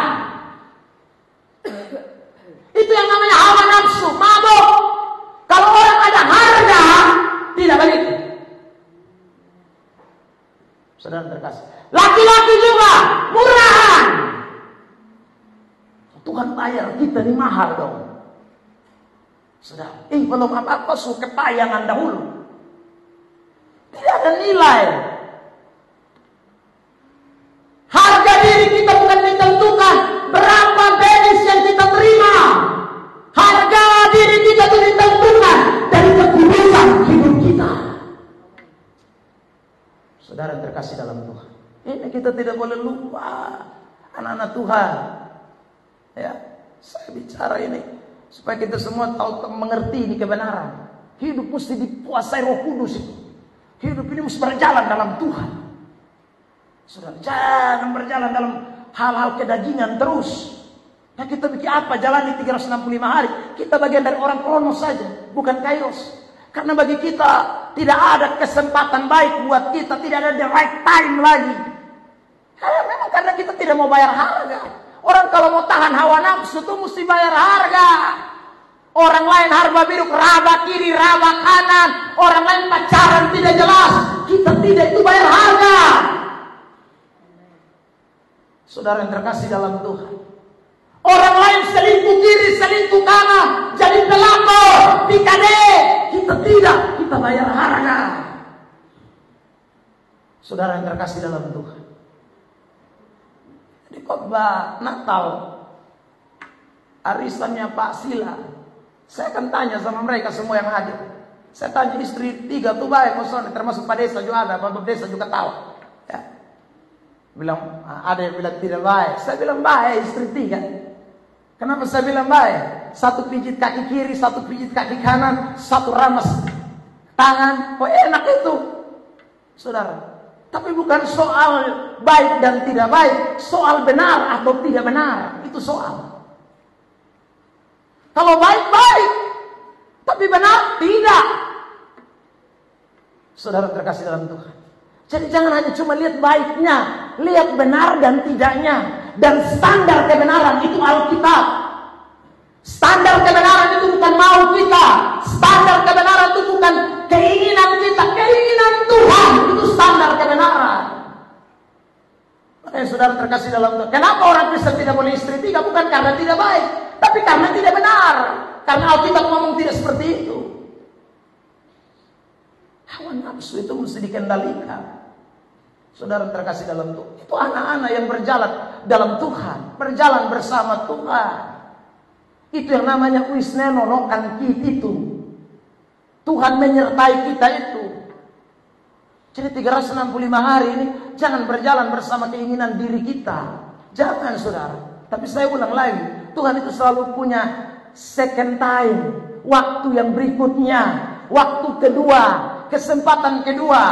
Itu yang namanya hawa nafsu, mabuk. Kalau orang ada harga, tidak balik. Saudara terkasih, laki-laki juga murahan. Tuhan bayar kita ini mahal dong. Saudara, belum apa-apa suka tayangan dahulu. Tidak ada nilai. Harga diri kita bukan ditentukan berapa benis yang kita terima. Harga diri kita itu ditentukan dari kekudusan hidup kita. Saudara yang terkasih dalam Tuhan, ini kita tidak boleh lupa anak-anak Tuhan. Ya, saya bicara ini supaya kita semua tahu mengerti ini kebenaran. Hidup mesti dikuasai Roh Kudus itu. Hidup ini mesti berjalan dalam Tuhan. Saudara, jangan berjalan dalam hal-hal kedagingan terus. Nah kita bikin apa? Jalani 365 hari. Kita bagian dari orang kronos saja, bukan kairos. Karena bagi kita tidak ada kesempatan baik buat kita, tidak ada the right time lagi. Memang karena kita tidak mau bayar harga. Orang kalau mau tahan hawa nafsu tuh mesti bayar harga. Orang lain harba biruk, raba kiri, raba kanan. Orang lain pacaran tidak jelas. Kita tidak, itu bayar harga. Saudara yang terkasih dalam Tuhan, orang lain selingkuh kiri, selingkuh kanan, jadi pelakor, pikade. Kita tidak, kita bayar harga. Saudara yang terkasih dalam Tuhan, di khotbah Natal, arisannya Pak Sila, saya akan tanya sama mereka semua yang hadir. Saya tanya istri 3 tuh baik, termasuk Pak Desa juga ada, Pak Desa juga tahu. Ya. Bilang ada yang bilang tidak baik, saya bilang baik istri 3. Kenapa saya bilang baik? 1 pijit kaki kiri, 1 pijit kaki kanan, 1 ramas tangan. Kok enak itu? Saudara, Tapi bukan soal baik dan tidak baik, soal benar atau tidak benar, itu soal. Kalau baik-baik, tapi benar tidak. Saudara terkasih dalam Tuhan. Jadi jangan hanya cuma lihat baiknya, lihat benar dan tidaknya. Dan standar kebenaran itu Alkitab. Standar kebenaran itu bukan mau kita. Standar kebenaran itu bukan keinginan kita, keinginan Tuhan. Itu standar kebenaran. Makanya saudara terkasih dalam Tuhan. Kenapa orang Kristen tidak boleh istri tiga? Bukan karena tidak baik, tapi karena tidak benar. Karena Alkitab ngomong tidak seperti itu. Hawa nafsu itu mesti dikendalikan. Saudara terkasih dalam Tuhan. Itu anak-anak yang berjalan dalam Tuhan, berjalan bersama Tuhan. Itu yang namanya wisnenonokan kita itu. Tuhan menyertai kita itu. Jadi 365 hari ini jangan berjalan bersama keinginan diri kita. Jangan saudara. Tapi saya ulang lagi, Tuhan itu selalu punya second time, waktu yang berikutnya, waktu kedua, kesempatan kedua.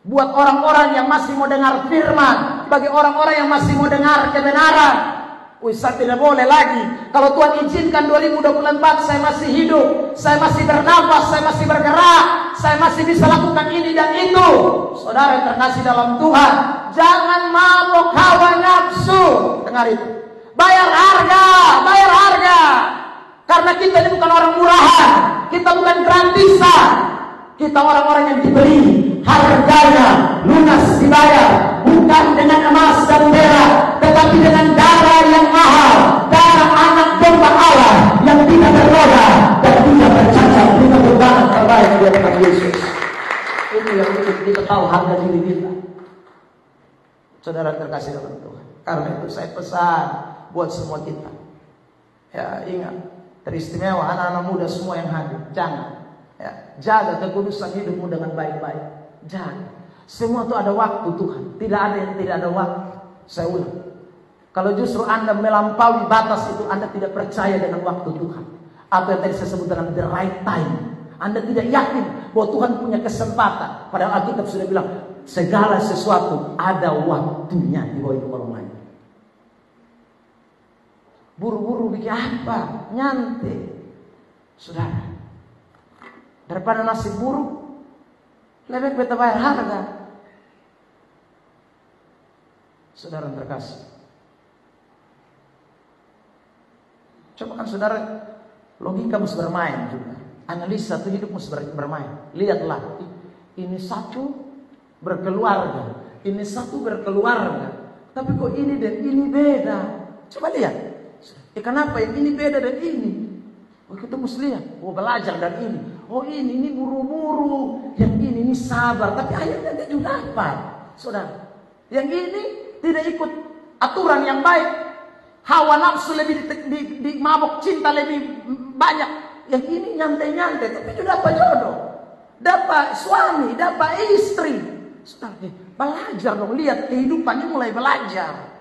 Buat orang-orang yang masih mau dengar firman, bagi orang-orang yang masih mau dengar kebenaran. Saya tidak boleh lagi. Kalau Tuhan izinkan 2024 saya masih hidup, saya masih bernafas, saya masih bergerak, saya masih bisa lakukan ini dan itu. Saudara yang terkasih dalam Tuhan, jangan mabuk hawa nafsu. Dengar itu. Bayar harga, bayar harga. Karena kita ini bukan orang murahan, kita bukan gratisan. Kita orang-orang yang dibeli, harganya lunas dibayar, bukan dengan emas dan perak, tetapi dengan darah yang mahal, darah anak domba Allah yang tidak bernoda dan tidak bercacat. Kita berbangat terbaik di hadapan Yesus. Itu yang kita tahu harga diri kita. Saudara terkasih dalam Tuhan. Karena itu saya pesan buat semua kita. Ya ingat, teristimewa anak-anak muda semua yang hadir. Jangan. Ya, jaga kekudusan hidupmu dengan baik-baik. Jaga. Semua itu ada waktu Tuhan. Tidak ada yang tidak ada waktu. Saya ulang. Kalau justru Anda melampaui batas itu, Anda tidak percaya dengan waktu Tuhan. Atau yang tadi saya sebut dengan the right time. Anda tidak yakin bahwa Tuhan punya kesempatan. Padahal Alkitab sudah bilang, segala sesuatu ada waktunya di bawah hidup orang lain. Buru-buru bikin apa? Nyantai. Saudara. Daripada nasib buruk, lebih kita bayar harga. Saudara terkasih. Coba kan saudara, logika mesti bermain juga. Analisa tuh hidup mesti bermain. Lihatlah, ini satu berkeluarga, ini satu berkeluarga. Tapi kok ini dan ini beda. Coba lihat. Kenapa yang ini beda dan ini? Oh, kita mesti lihat. Oh, belajar dari ini. Oh, ini buru-buru. Yang ini sabar. Tapi akhirnya dia juga dapat. Saudara. Yang ini tidak ikut aturan yang baik. Hawa nafsu lebih di mabuk cinta lebih banyak. Yang ini nyantai-nyantai. Tapi juga dapat jodoh. Dapat suami. Dapat istri. Saudara. Belajar dong. Lihat kehidupannya mulai belajar.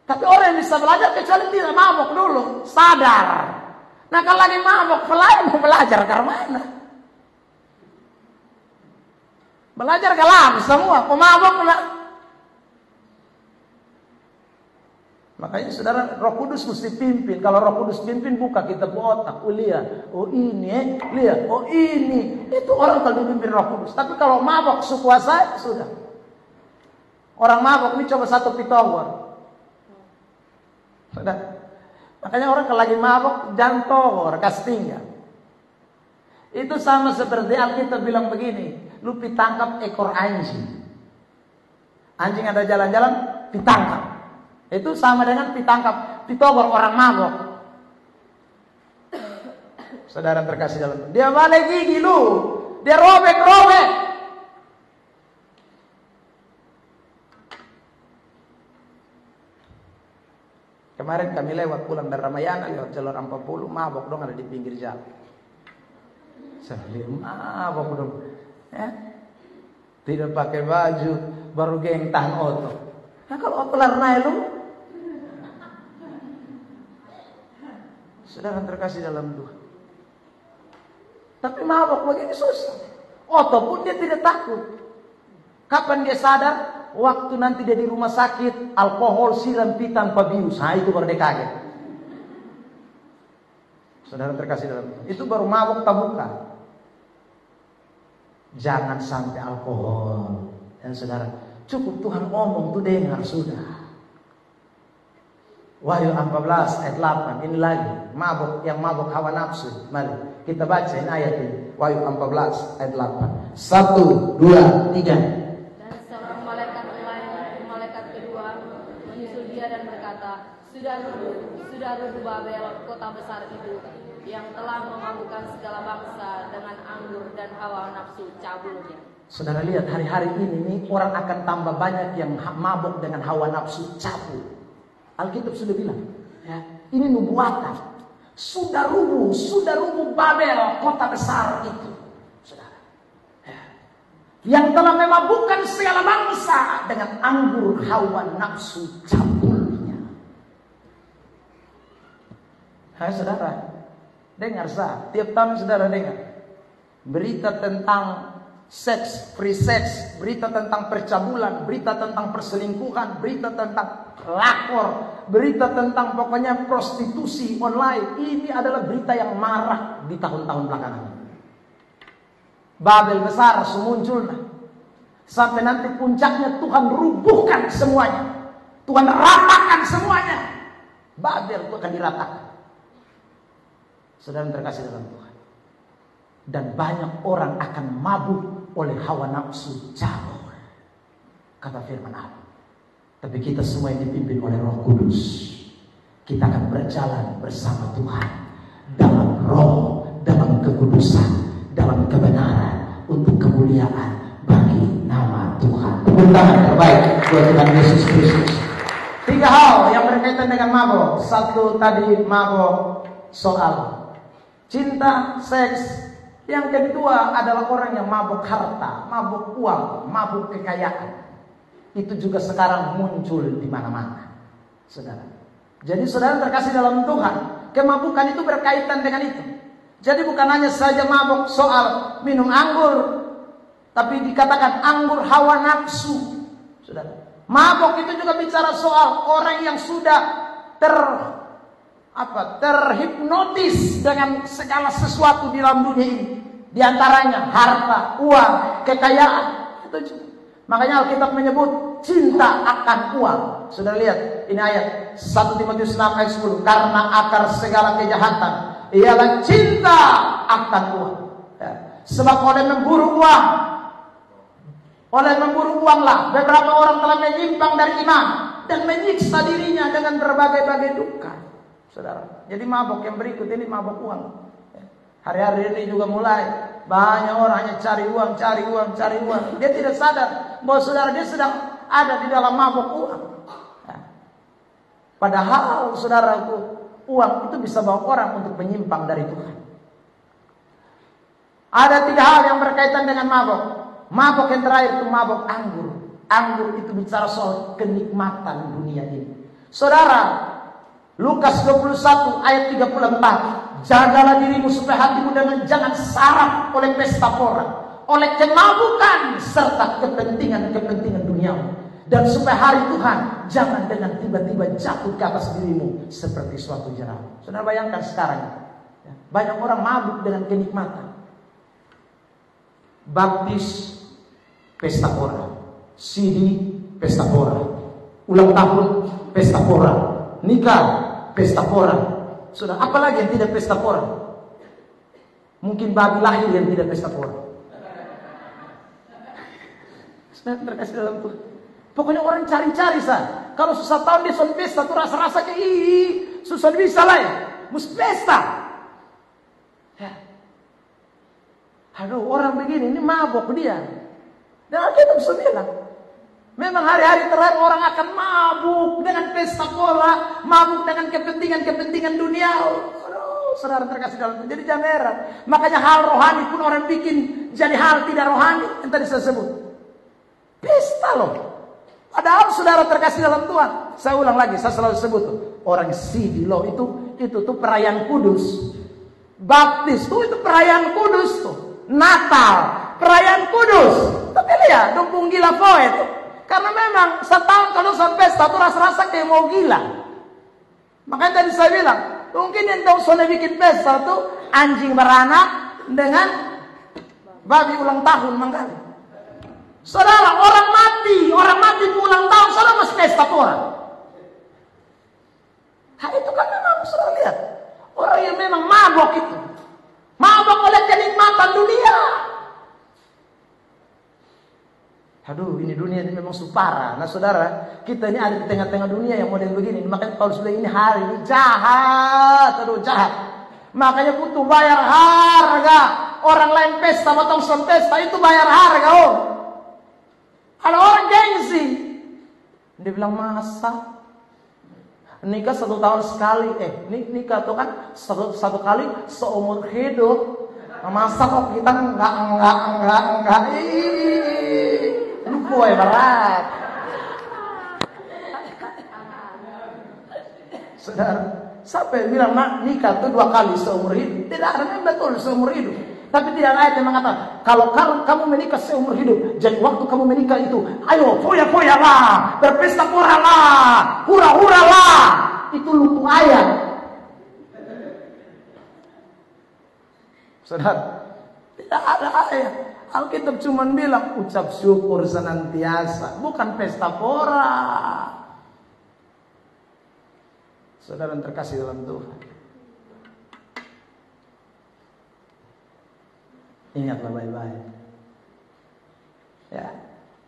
Tapi orang yang bisa belajar kecuali tidak mabuk dulu. Sadar. Nah kalau lagi mabuk, mau belajar ke mana? Belajar kalah semua. Mau mabuk lah. Makanya saudara, Roh Kudus mesti pimpin. Kalau Roh Kudus pimpin, buka kita otak. Oh lihat, oh ini, lihat, oh ini. Itu orang kalau dipimpin Roh Kudus. Tapi kalau mabuk sekuasa, sudah. Orang mabuk ini coba satu pitogor. Sudah. Makanya orang kalau lagi mabuk jangan tohor, kasih tinggal. Itu sama seperti Alkitab bilang begini, lu pitangkap ekor anjing. Anjing ada jalan-jalan, pitangkap. Itu sama dengan pitogor orang mabuk. Saudara terkasih dalam, dia balik gigi lu, dia robek-robek. Kemarin kami lewat pulang dari Ramayana, lewat jalur 40, mabok dong ada di pinggir jalan. Saya bilang, mabok dong. Ya? Tidak pakai baju, baru geng tahan otot. Nah kalau otot larnai lu. Saudara terkasih dalam Tuhan. Tapi mabok begini susah. Otto pun dia tidak takut. Kapan dia sadar? Waktu nanti dia di rumah sakit, alkohol siram tanpa bius. Itu baru dia kaget. Saudara terkasih dalam, itu baru mabuk tabuka. Jangan sampai alkohol. Dan saudara, cukup Tuhan omong tuh dengar sudah. Wahyu 14 ayat 8. Ini lagi mabuk, yang mabuk hawa nafsu. Mari kita bacain ayat ini. Wahyu 14 ayat 8. 1, 2, 3. Dan seorang malaikat lain, malaikat kedua, menyusul dia dan berkata, Sudah redup Babel, kota besar itu, yang telah memabukkan segala bangsa dengan anggur dan hawa nafsu cabulnya. Saudara lihat, hari-hari ini nih, orang akan tambah banyak yang mabuk dengan hawa nafsu cabul. Alkitab sudah bilang, ya, ini nubuatan. Sudah rubuh Babel, kota besar itu, saudara. Ya. Yang telah memabukkan segala bangsa dengan anggur hawa nafsu cabulnya. Hai saudara, dengar sah. Tiap tahun saudara dengar berita tentang seks, free sex, berita tentang percabulan, berita tentang perselingkuhan, berita tentang lakor, berita tentang pokoknya prostitusi online. Ini adalah berita yang marak di tahun-tahun belakangan. Babel besar semunculnya. Sampai nanti puncaknya Tuhan rubuhkan semuanya. Tuhan ratakan semuanya. Babel itu akan diratakan. Saudara terkasih dalam Tuhan. Dan banyak orang akan mabuk oleh hawa nafsu cabul. Kata firman Allah. Tapi kita semua yang dipimpin oleh Roh Kudus, kita akan berjalan bersama Tuhan dalam roh, dalam kekudusan, dalam kebenaran, untuk kemuliaan bagi nama Tuhan. Tepuk tangan terbaik buat Tuhan Yesus Kristus. 3 hal yang berkaitan dengan mabuk. 1 tadi mabuk soal cinta, seks. Yang kedua adalah orang yang mabuk harta, mabuk uang, mabuk kekayaan. Itu juga sekarang muncul di mana-mana, saudara. Jadi saudara terkasih dalam Tuhan, kemabukan itu berkaitan dengan itu. Jadi bukan hanya saja mabuk soal minum anggur, tapi dikatakan anggur hawa nafsu, saudara. Mabuk itu juga bicara soal orang yang sudah terhipnotis dengan segala sesuatu di dalam dunia ini. Di antaranya harta, uang, kekayaan. Itu juga. Makanya Alkitab menyebut cinta akan uang. Sudah lihat, ini ayat 1 Timotius 6 ayat 10. Karena akar segala kejahatan ialah cinta akan uang. Ya. Sebab oleh memburu uanglah beberapa orang telah menyimpang dari iman dan menyiksa dirinya dengan berbagai-bagai duka. Saudara, jadi mabuk yang berikut ini mabuk uang. Hari-hari ini juga mulai banyak orang hanya cari uang. Dia tidak sadar bahwa saudara dia sedang ada di dalam mabuk uang. Padahal saudaraku, uang itu bisa bawa orang untuk menyimpang dari Tuhan. Ada 3 hal yang berkaitan dengan mabuk. Mabuk yang terakhir itu mabuk anggur. Anggur itu bicara soal kenikmatan dunia ini. Saudara, Lukas 21 ayat 34. Jagalah dirimu supaya hatimu jangan sarap oleh pesta pora, oleh kemabukan serta kepentingan duniawi. Dan supaya hari Tuhan jangan dengan tiba-tiba jatuh ke atas dirimu seperti suatu jerawat. Saudara bayangkan sekarang, banyak orang mabuk dengan kenikmatan. Baptis, pesta pora. CD, pesta pora. Ulang tahun, pesta pora. Nikah, pesta pora. Sudah, apalagi yang tidak pesta pora? Mungkin babi lahir yang tidak pesta pora. Sudah terkasih dalam Tuhan. Pokoknya orang cari-cari sah. Kalau susah tahun dia son pesta tuh rasa-rasa kayak susah bisa lah ya. Mesti pesta. Ya. Aduh, orang begini ini mabok dia. Dan Alkitab sudah bilang, memang hari-hari terakhir orang akan mabuk dengan pesta pora, mabuk dengan kepentingan dunia. Aduh, saudara terkasih dalam Tuhan. Jadi jangan heran. Makanya hal rohani pun orang bikin jadi hal tidak rohani. Yang tadi saya sebut. Pesta loh. Padahal saudara terkasih dalam Tuhan. Saya ulang lagi, saya selalu sebut tuh. Orang sidi loh itu tuh perayaan kudus. Baptis tuh itu perayaan kudus tuh. Natal perayaan kudus. Tapi lihat, dumpung gila poet. Karena memang setahun kalau sampai pesta tuh rasa-rasa kayak mau gila. Makanya tadi saya bilang, mungkin yang tahu soalnya bikin pesta tuh anjing beranak dengan babi ulang tahun makanya. Saudara, orang mati ulang tahun, saudara masih pesta orang. Hal itu kan memang saudara lihat, orang yang memang mabok itu, mabok oleh kenikmatan dunia. Aduh, ini dunia ini memang supara. Nah saudara, kita ini ada di tengah-tengah dunia yang model begini. Makanya Paulus bilang ini hari ini jahat, aduh jahat. Makanya butuh bayar harga. Orang lain pesta, potong pesta itu bayar harga. Oh, ada orang gengsi. Dia bilang masa nikah 1 tahun sekali. Nikah tuh kan satu kali seumur hidup. Masa kok kita enggak. Lu boy berat. Saudara, siapa yang bilang nikah itu 2 kali seumur hidup? Tidak ada yang betul seumur hidup. Tapi tidak ada yang mengatakan kalau kamu menikah seumur hidup, jadi waktu kamu menikah itu, ayo foya-foya lah, berpesta pora lah, hura-hura lah. Itu lutung ayat. Saudara, tidak ada ayat. Alkitab cuma bilang ucap syukur senantiasa, bukan pesta pora. Saudara yang terkasih dalam Tuhan, ingatlah baik-baik. Ya,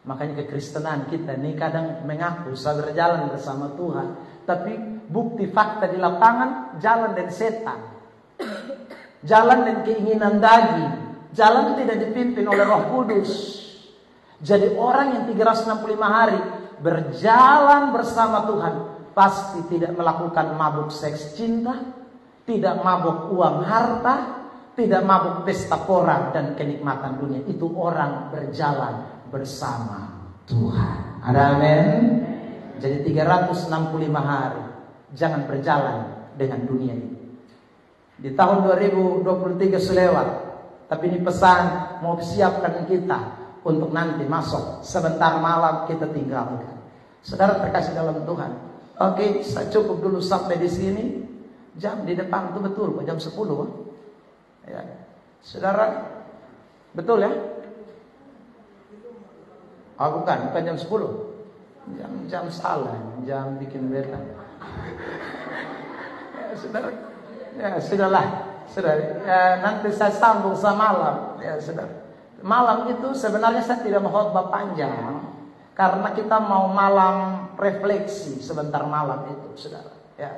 makanya kekristenan kita ini kadang mengaku saya berjalan bersama Tuhan, tapi bukti fakta di lapangan jalan dan setan, jalan dan keinginan daging, jalan tidak dipimpin oleh Roh Kudus. Jadi orang yang 365 hari berjalan bersama Tuhan pasti tidak melakukan mabuk seks cinta, tidak mabuk uang harta, tidak mabuk pesta pora dan kenikmatan dunia. Itu orang berjalan bersama Tuhan. Ada amin. Jadi 365 hari jangan berjalan dengan dunia ini. Di tahun 2023 selewat, tapi ini pesan mau siapkan kita untuk nanti masuk sebentar malam kita tinggalkan. Saudara terkasih dalam Tuhan. Oke, saya cukup dulu sampai di sini. Jam di depan itu betul, jam 10. Ya. Saudara, betul ya? Oh bukan jam 10. Jam salah, jam bikin beta. Ya, saudara. Ya, sudahlah. Sudah. Ya, nanti saya sambung sama malam. Ya, saudara. Malam itu sebenarnya saya tidak mau khotbah panjang karena kita mau malam refleksi sebentar malam itu, saudara. Ya.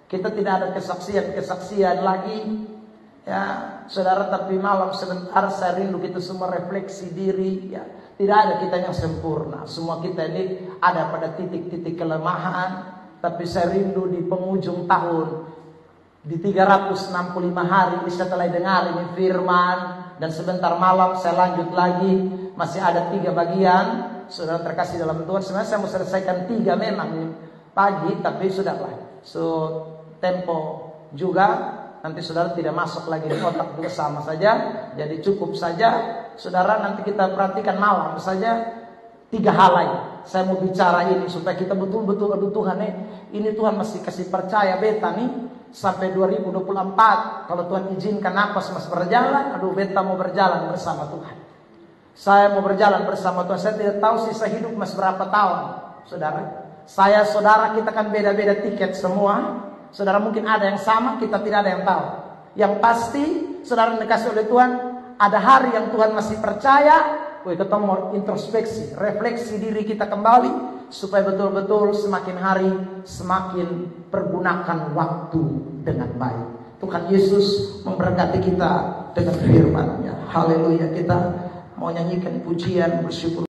Kita tidak ada kesaksian lagi. Ya, saudara, tapi malam sebentar saya rindu kita semua refleksi diri. Ya, tidak ada kita yang sempurna. Semua kita ini ada pada titik-titik kelemahan. Tapi saya rindu di penghujung tahun, di 365 hari ini setelah dengar ini firman, dan sebentar malam saya lanjut lagi. Masih ada 3 bagian. Saudara terkasih dalam Tuhan, sebenarnya saya mau selesaikan 3 memang ini pagi, tapi sudahlah. So tempo juga. Nanti saudara tidak masuk lagi di otak juga sama saja. Jadi cukup saja. Saudara nanti kita perhatikan malam saja 3 hal lain. Saya mau bicara ini supaya kita betul-betul, aduh Tuhan ini Tuhan masih kasih percaya beta nih sampai 2024. Kalau Tuhan izinkan napas masih berjalan, aduh beta mau berjalan bersama Tuhan. Saya mau berjalan bersama Tuhan. Saya tidak tahu sisa hidup masih berapa tahun, saudara. Saya, saudara, kita kan beda-beda tiket semua. Saudara mungkin ada yang sama, kita tidak ada yang tahu. Yang pasti, saudara dikasih oleh Tuhan, ada hari yang Tuhan masih percaya. Kita mau introspeksi, refleksi diri kita kembali, supaya betul-betul semakin hari semakin pergunakan waktu dengan baik. Tuhan Yesus memberkati kita dengan firman-Nya. Haleluya. Kita mau nyanyikan pujian bersyukur.